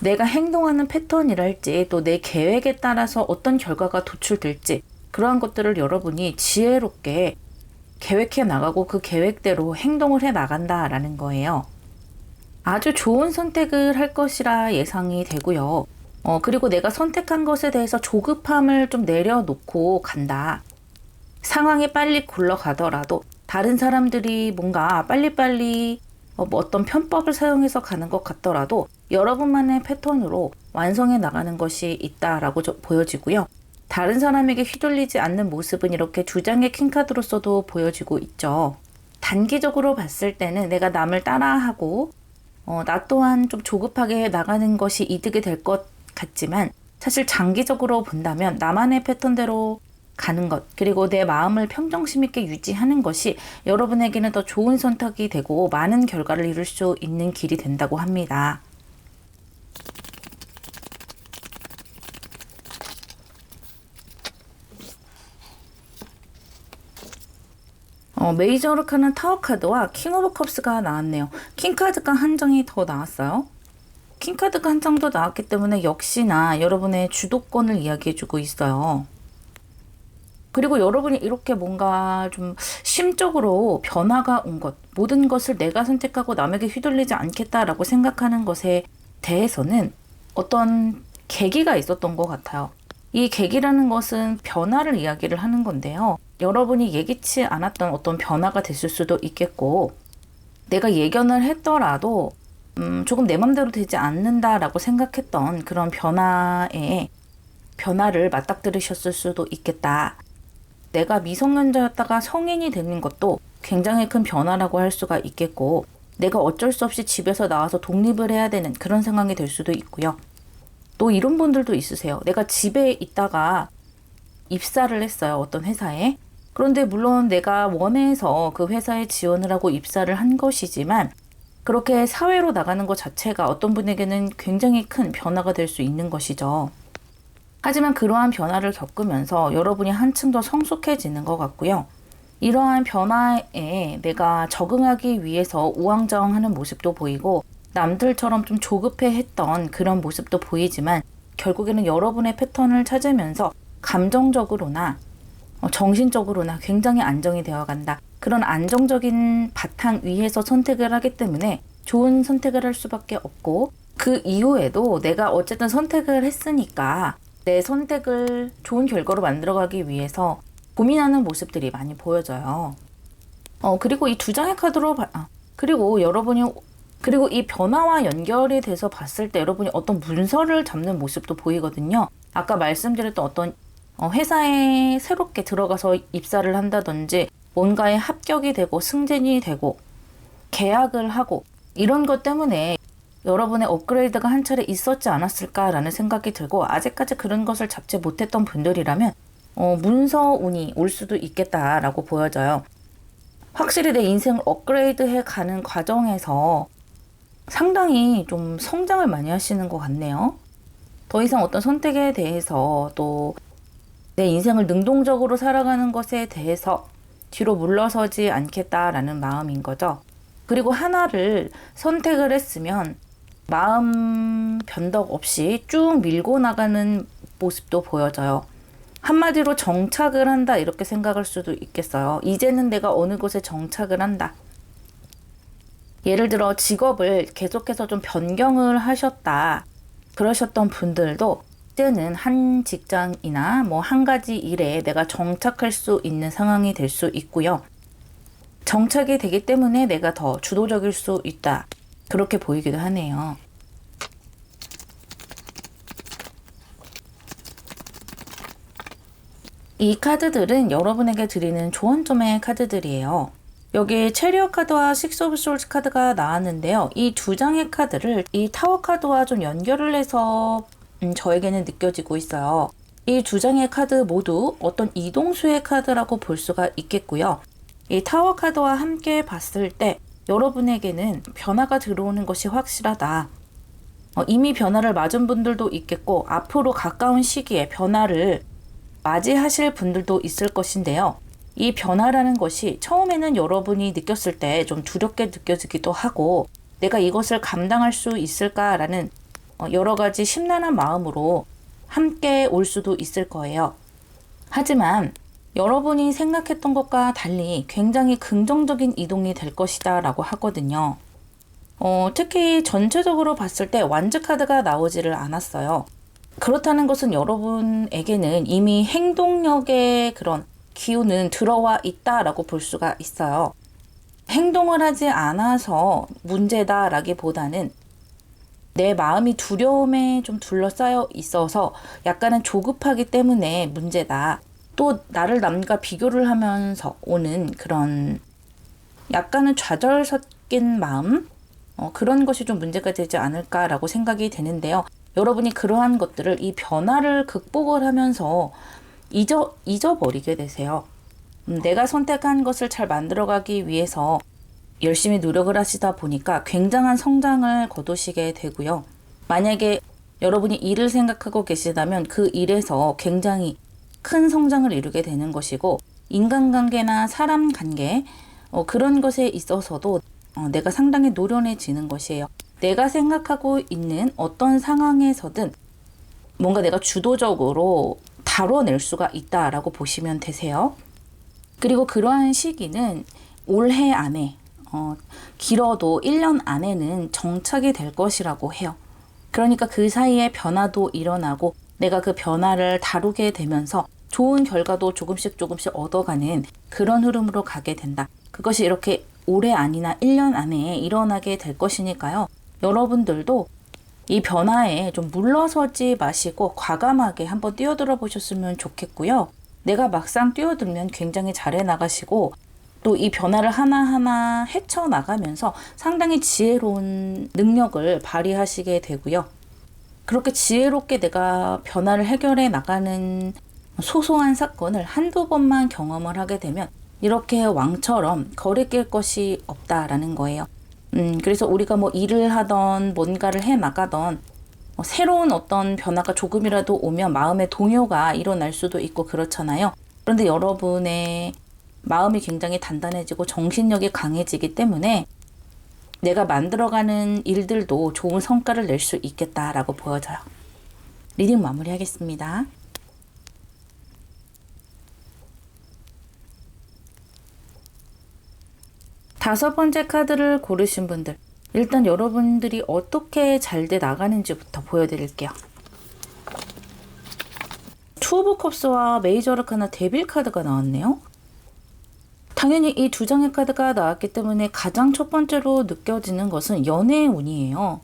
내가 행동하는 패턴이랄지 또 내 계획에 따라서 어떤 결과가 도출될지 그러한 것들을 여러분이 지혜롭게 계획해 나가고 그 계획대로 행동을 해 나간다라는 거예요. 아주 좋은 선택을 할 것이라 예상이 되고요. 그리고 내가 선택한 것에 대해서 조급함을 좀 내려놓고 간다. 상황이 빨리 굴러가더라도 다른 사람들이 뭔가 빨리빨리 뭐 어떤 편법을 사용해서 가는 것 같더라도 여러분만의 패턴으로 완성해 나가는 것이 있다라고 보여지고요. 다른 사람에게 휘둘리지 않는 모습은 이렇게 두 장의 킹카드로서도 보여지고 있죠. 단기적으로 봤을 때는 내가 남을 따라하고 나 또한 좀 조급하게 나가는 것이 이득이 될 것 같지만 사실 장기적으로 본다면 나만의 패턴대로 가는 것, 그리고 내 마음을 평정심 있게 유지하는 것이 여러분에게는 더 좋은 선택이 되고 많은 결과를 이룰 수 있는 길이 된다고 합니다. 메이저 어르카는 타워 카드와 킹 오브 컵스가 나왔네요. 킹 카드가 한 장이 더 나왔어요. 킹 카드가 한 장도 나왔기 때문에 역시나 여러분의 주도권을 이야기해주고 있어요. 그리고 여러분이 이렇게 뭔가 좀 심적으로 변화가 온 것, 모든 것을 내가 선택하고 남에게 휘둘리지 않겠다라고 생각하는 것에 대해서는 어떤 계기가 있었던 것 같아요. 이 계기라는 것은 변화를 이야기를 하는 건데요. 여러분이 예기치 않았던 어떤 변화가 됐을 수도 있겠고, 내가 예견을 했더라도 조금 내 맘대로 되지 않는다라고 생각했던 그런 변화를 맞닥뜨리셨을 수도 있겠다. 내가 미성년자였다가 성인이 되는 것도 굉장히 큰 변화라고 할 수가 있겠고, 내가 어쩔 수 없이 집에서 나와서 독립을 해야 되는 그런 상황이 될 수도 있고요. 또 이런 분들도 있으세요. 내가 집에 있다가 입사를 했어요. 어떤 회사에. 그런데 물론 내가 원해서 그 회사에 지원을 하고 입사를 한 것이지만 그렇게 사회로 나가는 것 자체가 어떤 분에게는 굉장히 큰 변화가 될 수 있는 것이죠. 하지만 그러한 변화를 겪으면서 여러분이 한층 더 성숙해지는 것 같고요. 이러한 변화에 내가 적응하기 위해서 우왕좌왕하는 모습도 보이고 남들처럼 좀 조급해 했던 그런 모습도 보이지만 결국에는 여러분의 패턴을 찾으면서 감정적으로나 정신적으로나 굉장히 안정이 되어 간다. 그런 안정적인 바탕 위에서 선택을 하기 때문에 좋은 선택을 할 수밖에 없고, 그 이후에도 내가 어쨌든 선택을 했으니까 내 선택을 좋은 결과로 만들어가기 위해서 고민하는 모습들이 많이 보여져요. 그리고 이 두 장의 카드로 그리고 이 변화와 연결이 돼서 봤을 때 여러분이 어떤 문서를 잡는 모습도 보이거든요. 아까 말씀드렸던 어떤 회사에 새롭게 들어가서 입사를 한다든지 뭔가에 합격이 되고 승진이 되고 계약을 하고 이런 것 때문에 여러분의 업그레이드가 한 차례 있었지 않았을까라는 생각이 들고, 아직까지 그런 것을 잡지 못했던 분들이라면 문서 운이 올 수도 있겠다라고 보여져요. 확실히 내 인생을 업그레이드해 가는 과정에서 상당히 좀 성장을 많이 하시는 것 같네요. 더 이상 어떤 선택에 대해서 또 내 인생을 능동적으로 살아가는 것에 대해서 뒤로 물러서지 않겠다라는 마음인 거죠. 그리고 하나를 선택을 했으면 마음 변덕 없이 쭉 밀고 나가는 모습도 보여져요. 한마디로 정착을 한다 이렇게 생각할 수도 있겠어요. 이제는 내가 어느 곳에 정착을 한다. 예를 들어 직업을 계속해서 좀 변경을 하셨다. 그러셨던 분들도 이제는 한 직장이나 뭐 한 가지 일에 내가 정착할 수 있는 상황이 될 수 있고요. 정착이 되기 때문에 내가 더 주도적일 수 있다. 그렇게 보이기도 하네요. 이 카드들은 여러분에게 드리는 조언점의 카드들이에요. 여기 체리엇 카드와 식스 오브 솔즈 카드가 나왔는데요. 이 두 장의 카드를 이 타워 카드와 좀 연결을 해서 저에게는 느껴지고 있어요. 이 두 장의 카드 모두 어떤 이동수의 카드라고 볼 수가 있겠고요. 이 타워 카드와 함께 봤을 때 여러분에게는 변화가 들어오는 것이 확실하다. 이미 변화를 맞은 분들도 있겠고 앞으로 가까운 시기에 변화를 맞이하실 분들도 있을 것인데요. 이 변화라는 것이 처음에는 여러분이 느꼈을 때 좀 두렵게 느껴지기도 하고 내가 이것을 감당할 수 있을까라는 여러 가지 심란한 마음으로 함께 올 수도 있을 거예요. 하지만 여러분이 생각했던 것과 달리 굉장히 긍정적인 이동이 될 것이다 라고 하거든요. 특히 전체적으로 봤을 때 완즈 카드가 나오지를 않았어요. 그렇다는 것은 여러분에게는 이미 행동력의 그런 기운은 들어와 있다라고 볼 수가 있어요. 행동을 하지 않아서 문제다라기보다는 내 마음이 두려움에 좀 둘러싸여 있어서 약간은 조급하기 때문에 문제다. 또 나를 남과 비교를 하면서 오는 그런 약간은 좌절 섞인 마음? 그런 것이 좀 문제가 되지 않을까라고 생각이 되는데요. 여러분이 그러한 것들을 이 변화를 극복을 하면서 잊어버리게 되세요. 내가 선택한 것을 잘 만들어가기 위해서 열심히 노력을 하시다 보니까 굉장한 성장을 거두시게 되고요. 만약에 여러분이 일을 생각하고 계시다면 그 일에서 굉장히 큰 성장을 이루게 되는 것이고 인간관계나 사람 관계 그런 것에 있어서도 내가 상당히 노련해지는 것이에요. 내가 생각하고 있는 어떤 상황에서든 뭔가 내가 주도적으로 다뤄낼 수가 있다라고 보시면 되세요. 그리고 그러한 시기는 올해 안에 길어도 1년 안에는 정착이 될 것이라고 해요. 그러니까 그 사이에 변화도 일어나고 내가 그 변화를 다루게 되면서 좋은 결과도 조금씩 얻어가는 그런 흐름으로 가게 된다. 그것이 이렇게 올해 아니나 1년 안에 일어나게 될 것이니까요. 여러분들도 이 변화에 좀 물러서지 마시고 과감하게 한번 뛰어들어 보셨으면 좋겠고요. 내가 막상 뛰어들면 굉장히 잘해 나가시고 또 이 변화를 하나하나 헤쳐나가면서 상당히 지혜로운 능력을 발휘하시게 되고요. 그렇게 지혜롭게 내가 변화를 해결해 나가는 소소한 사건을 한두 번만 경험을 하게 되면 이렇게 왕처럼 거리낄 것이 없다라는 거예요. 그래서 우리가 뭐 일을 하던 뭔가를 해 나가던 새로운 어떤 변화가 조금이라도 오면 마음의 동요가 일어날 수도 있고 그렇잖아요. 그런데 여러분의 마음이 굉장히 단단해지고 정신력이 강해지기 때문에 내가 만들어가는 일들도 좋은 성과를 낼 수 있겠다라고 보여져요. 리딩 마무리하겠습니다. 다섯 번째 카드를 고르신 분들, 일단 여러분들이 어떻게 잘 돼 나가는지부터 보여드릴게요. 투 오브 컵스와 메이저 아르카나 데빌 카드가 나왔네요. 당연히 이 두 장의 카드가 나왔기 때문에 가장 첫 번째로 느껴지는 것은 연애의 운이에요.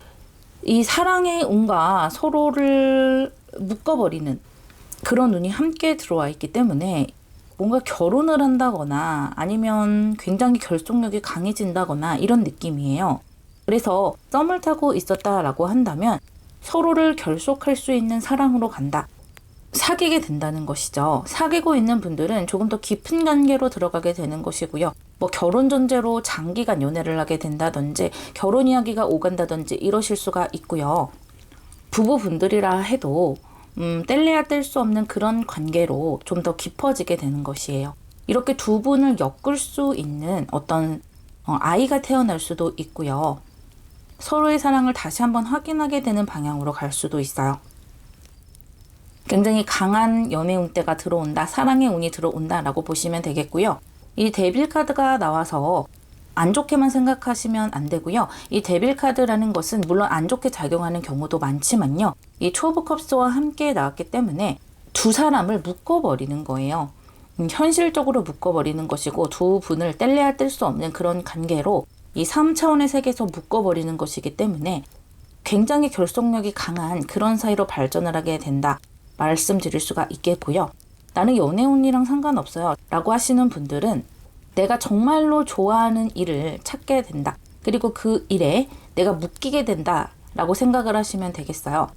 이 사랑의 운과 서로를 묶어버리는 그런 운이 함께 들어와 있기 때문에 뭔가 결혼을 한다거나 아니면 굉장히 결속력이 강해진다거나 이런 느낌이에요. 그래서 썸을 타고 있었다라고 한다면 서로를 결속할 수 있는 사랑으로 간다. 사귀게 된다는 것이죠. 사귀고 있는 분들은 조금 더 깊은 관계로 들어가게 되는 것이고요. 뭐 결혼 전제로 장기간 연애를 하게 된다든지 결혼 이야기가 오간다든지 이러실 수가 있고요. 부부분들이라 해도 뗄래야 뗄 수 없는 그런 관계로 좀 더 깊어지게 되는 것이에요. 이렇게 두 분을 엮을 수 있는 어떤 아이가 태어날 수도 있고요. 서로의 사랑을 다시 한번 확인하게 되는 방향으로 갈 수도 있어요. 굉장히 강한 연애 운대가 들어온다, 사랑의 운이 들어온다 라고 보시면 되겠고요. 이 데빌 카드가 나와서 안 좋게만 생각하시면 안 되고요. 이 데빌 카드라는 것은 물론 안 좋게 작용하는 경우도 많지만요. 이 투 오브 컵스와 함께 나왔기 때문에 두 사람을 묶어버리는 거예요. 현실적으로 묶어버리는 것이고 두 분을 뗄래야 뗄 수 없는 그런 관계로 이 3차원의 세계에서 묶어버리는 것이기 때문에 굉장히 결속력이 강한 그런 사이로 발전을 하게 된다 말씀드릴 수가 있겠고요. 나는 연애운이랑 상관없어요 라고 하시는 분들은 내가 정말로 좋아하는 일을 찾게 된다. 그리고 그 일에 내가 묶이게 된다 라고 생각을 하시면 되겠어요.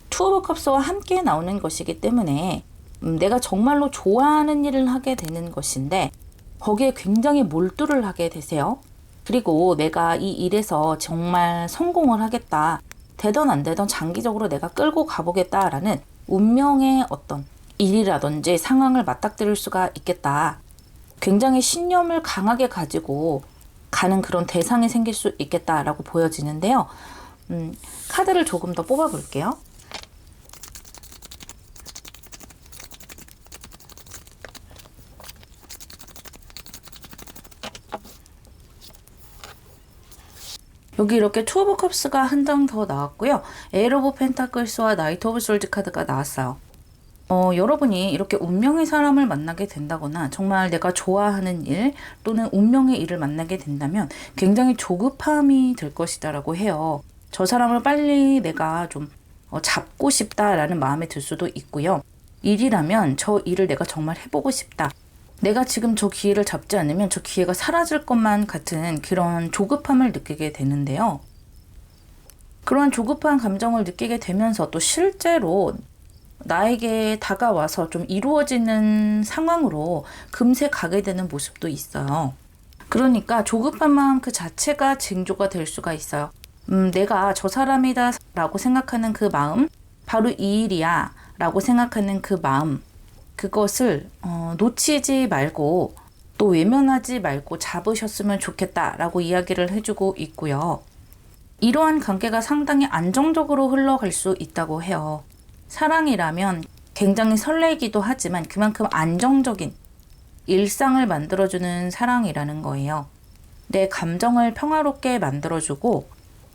투 오브 컵스와 함께 나오는 것이기 때문에 내가 정말로 좋아하는 일을 하게 되는 것인데 거기에 굉장히 몰두를 하게 되세요. 그리고 내가 이 일에서 정말 성공을 하겠다. 되던 안 되던 장기적으로 내가 끌고 가보겠다라는 운명의 어떤 일이라든지 상황을 맞닥뜨릴 수가 있겠다. 굉장히 신념을 강하게 가지고 가는 그런 대상이 생길 수 있겠다라고 보여지는데요. 카드를 조금 더 뽑아 볼게요. 여기 이렇게 투 오브 컵스가 한 장 더 나왔고요. 에일 오브 펜타클스와 나이트 오브 솔즈 카드가 나왔어요. 여러분이 이렇게 운명의 사람을 만나게 된다거나 정말 내가 좋아하는 일 또는 운명의 일을 만나게 된다면 굉장히 조급함이 들 것이다라고 해요. 저 사람을 빨리 내가 좀 잡고 싶다라는 마음이 들 수도 있고요. 일이라면 저 일을 내가 정말 해보고 싶다. 내가 지금 저 기회를 잡지 않으면 저 기회가 사라질 것만 같은 그런 조급함을 느끼게 되는데요. 그런 조급한 감정을 느끼게 되면서 또 실제로 나에게 다가와서 좀 이루어지는 상황으로 금세 가게 되는 모습도 있어요. 그러니까 조급한 마음 그 자체가 징조가 될 수가 있어요. 내가 저 사람이다 라고 생각하는 그 마음, 바로 이 일이야 라고 생각하는 그 마음, 그것을 놓치지 말고 또 외면하지 말고 잡으셨으면 좋겠다라고 이야기를 해주고 있고요. 이러한 관계가 상당히 안정적으로 흘러갈 수 있다고 해요. 사랑이라면 굉장히 설레기도 하지만 그만큼 안정적인 일상을 만들어주는 사랑이라는 거예요. 내 감정을 평화롭게 만들어주고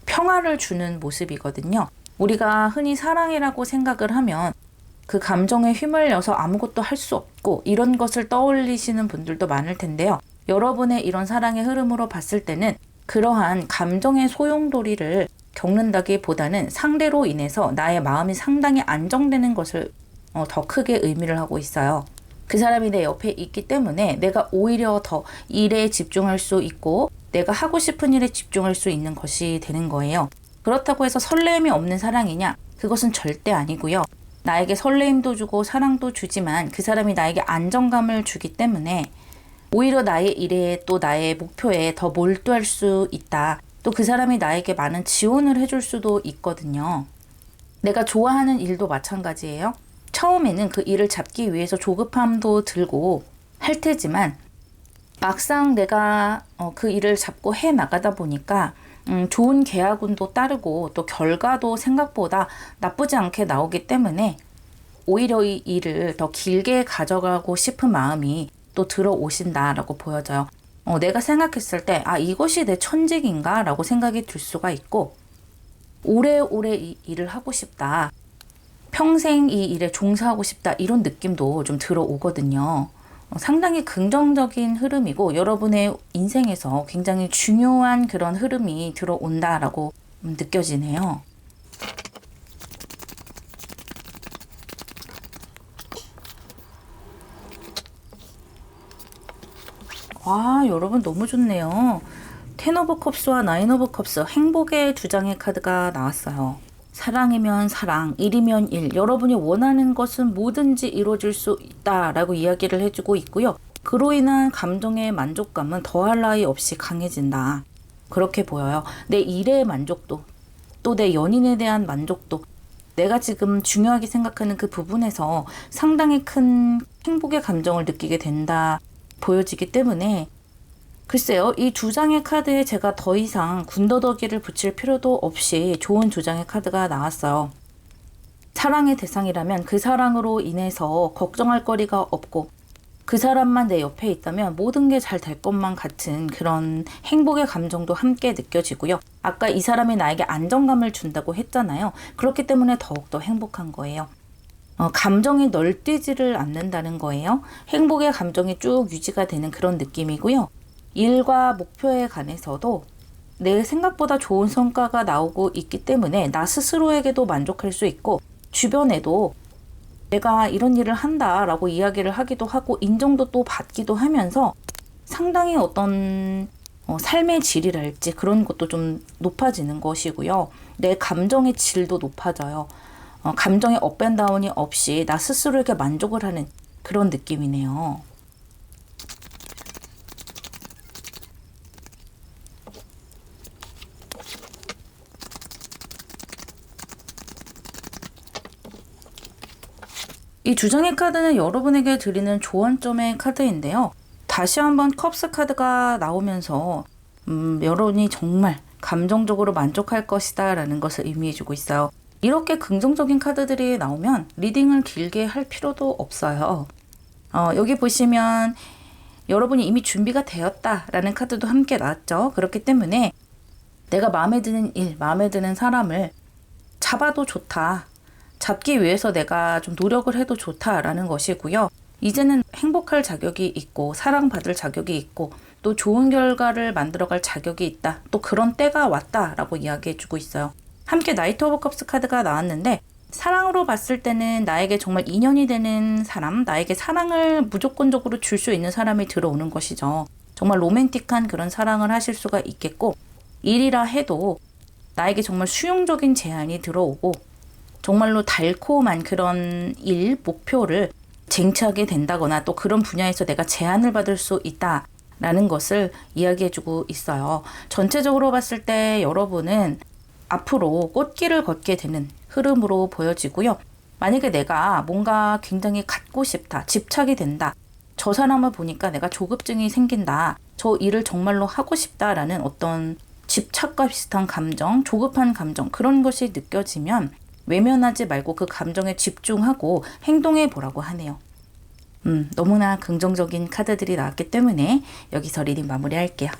평화를 주는 모습이거든요. 우리가 흔히 사랑이라고 생각을 하면 그 감정에 휘말려서 아무것도 할 수 없고 이런 것을 떠올리시는 분들도 많을 텐데요. 여러분의 이런 사랑의 흐름으로 봤을 때는 그러한 감정의 소용돌이를 겪는다기보다는 상대로 인해서 나의 마음이 상당히 안정되는 것을 더 크게 의미를 하고 있어요. 그 사람이 내 옆에 있기 때문에 내가 오히려 더 일에 집중할 수 있고 내가 하고 싶은 일에 집중할 수 있는 것이 되는 거예요. 그렇다고 해서 설렘이 없는 사랑이냐? 그것은 절대 아니고요. 나에게 설레임도 주고 사랑도 주지만 그 사람이 나에게 안정감을 주기 때문에 오히려 나의 일에 또 나의 목표에 더 몰두할 수 있다. 또 그 사람이 나에게 많은 지원을 해줄 수도 있거든요. 내가 좋아하는 일도 마찬가지예요. 처음에는 그 일을 잡기 위해서 조급함도 들고 할 테지만 막상 내가 그 일을 잡고 해 나가다 보니까 좋은 계약운도 따르고 또 결과도 생각보다 나쁘지 않게 나오기 때문에 오히려 이 일을 더 길게 가져가고 싶은 마음이 또 들어오신다라고 보여져요. 내가 생각했을 때 이것이 내 천직인가? 라고 생각이 들 수가 있고 오래오래 이 일을 하고 싶다. 평생 이 일에 종사하고 싶다. 이런 느낌도 좀 들어오거든요. 상당히 긍정적인 흐름이고 여러분의 인생에서 굉장히 중요한 그런 흐름이 들어온다라고 느껴지네요. 와, 여러분 너무 좋네요. 텐 오브 컵스와 나인 오브 컵스, 행복의 두 장의 카드가 나왔어요. 사랑이면 사랑, 일이면 일, 여러분이 원하는 것은 뭐든지 이루어질 수 있다라고 이야기를 해주고 있고요. 그로 인한 감정의 만족감은 더할 나위 없이 강해진다. 그렇게 보여요. 내 일의 만족도, 또 내 연인에 대한 만족도, 내가 지금 중요하게 생각하는 그 부분에서 상당히 큰 행복의 감정을 느끼게 된다 보여지기 때문에, 글쎄요, 이 두 장의 카드에 제가 더 이상 군더더기를 붙일 필요도 없이 좋은 두 장의 카드가 나왔어요. 사랑의 대상이라면 그 사랑으로 인해서 걱정할 거리가 없고 그 사람만 내 옆에 있다면 모든 게 잘 될 것만 같은 그런 행복의 감정도 함께 느껴지고요. 아까 이 사람이 나에게 안정감을 준다고 했잖아요. 그렇기 때문에 더욱더 행복한 거예요. 감정이 널뛰지를 않는다는 거예요. 행복의 감정이 쭉 유지가 되는 그런 느낌이고요. 일과 목표에 관해서도 내 생각보다 좋은 성과가 나오고 있기 때문에 나 스스로에게도 만족할 수 있고 주변에도 내가 이런 일을 한다라고 이야기를 하기도 하고 인정도 또 받기도 하면서 상당히 어떤 삶의 질이랄지 그런 것도 좀 높아지는 것이고요. 내 감정의 질도 높아져요. 감정의 업앤다운이 없이 나 스스로에게 만족을 하는 그런 느낌이네요. 이 두 장의 카드는 여러분에게 드리는 조언점의 카드인데요. 다시 한번 컵스 카드가 나오면서 여러분이 정말 감정적으로 만족할 것이다 라는 것을 의미해주고 있어요. 이렇게 긍정적인 카드들이 나오면 리딩을 길게 할 필요도 없어요. 여기 보시면 여러분이 이미 준비가 되었다 라는 카드도 함께 나왔죠. 그렇기 때문에 내가 마음에 드는 일, 마음에 드는 사람을 잡아도 좋다. 잡기 위해서 내가 좀 노력을 해도 좋다라는 것이고요. 이제는 행복할 자격이 있고 사랑받을 자격이 있고 또 좋은 결과를 만들어갈 자격이 있다. 또 그런 때가 왔다라고 이야기해주고 있어요. 함께 나이트 오브 컵스 카드가 나왔는데 사랑으로 봤을 때는 나에게 정말 인연이 되는 사람, 나에게 사랑을 무조건적으로 줄 수 있는 사람이 들어오는 것이죠. 정말 로맨틱한 그런 사랑을 하실 수가 있겠고 일이라 해도 나에게 정말 수용적인 제안이 들어오고 정말로 달콤한 그런 일, 목표를 쟁취하게 된다거나 또 그런 분야에서 내가 제안을 받을 수 있다라는 것을 이야기해주고 있어요. 전체적으로 봤을 때 여러분은 앞으로 꽃길을 걷게 되는 흐름으로 보여지고요. 만약에 내가 뭔가 굉장히 갖고 싶다, 집착이 된다, 저 사람을 보니까 내가 조급증이 생긴다, 저 일을 정말로 하고 싶다라는 어떤 집착과 비슷한 감정, 조급한 감정 그런 것이 느껴지면 외면하지 말고 그 감정에 집중하고 행동해 보라고 하네요. 너무나 긍정적인 카드들이 나왔기 때문에 여기서 리딩 마무리할게요.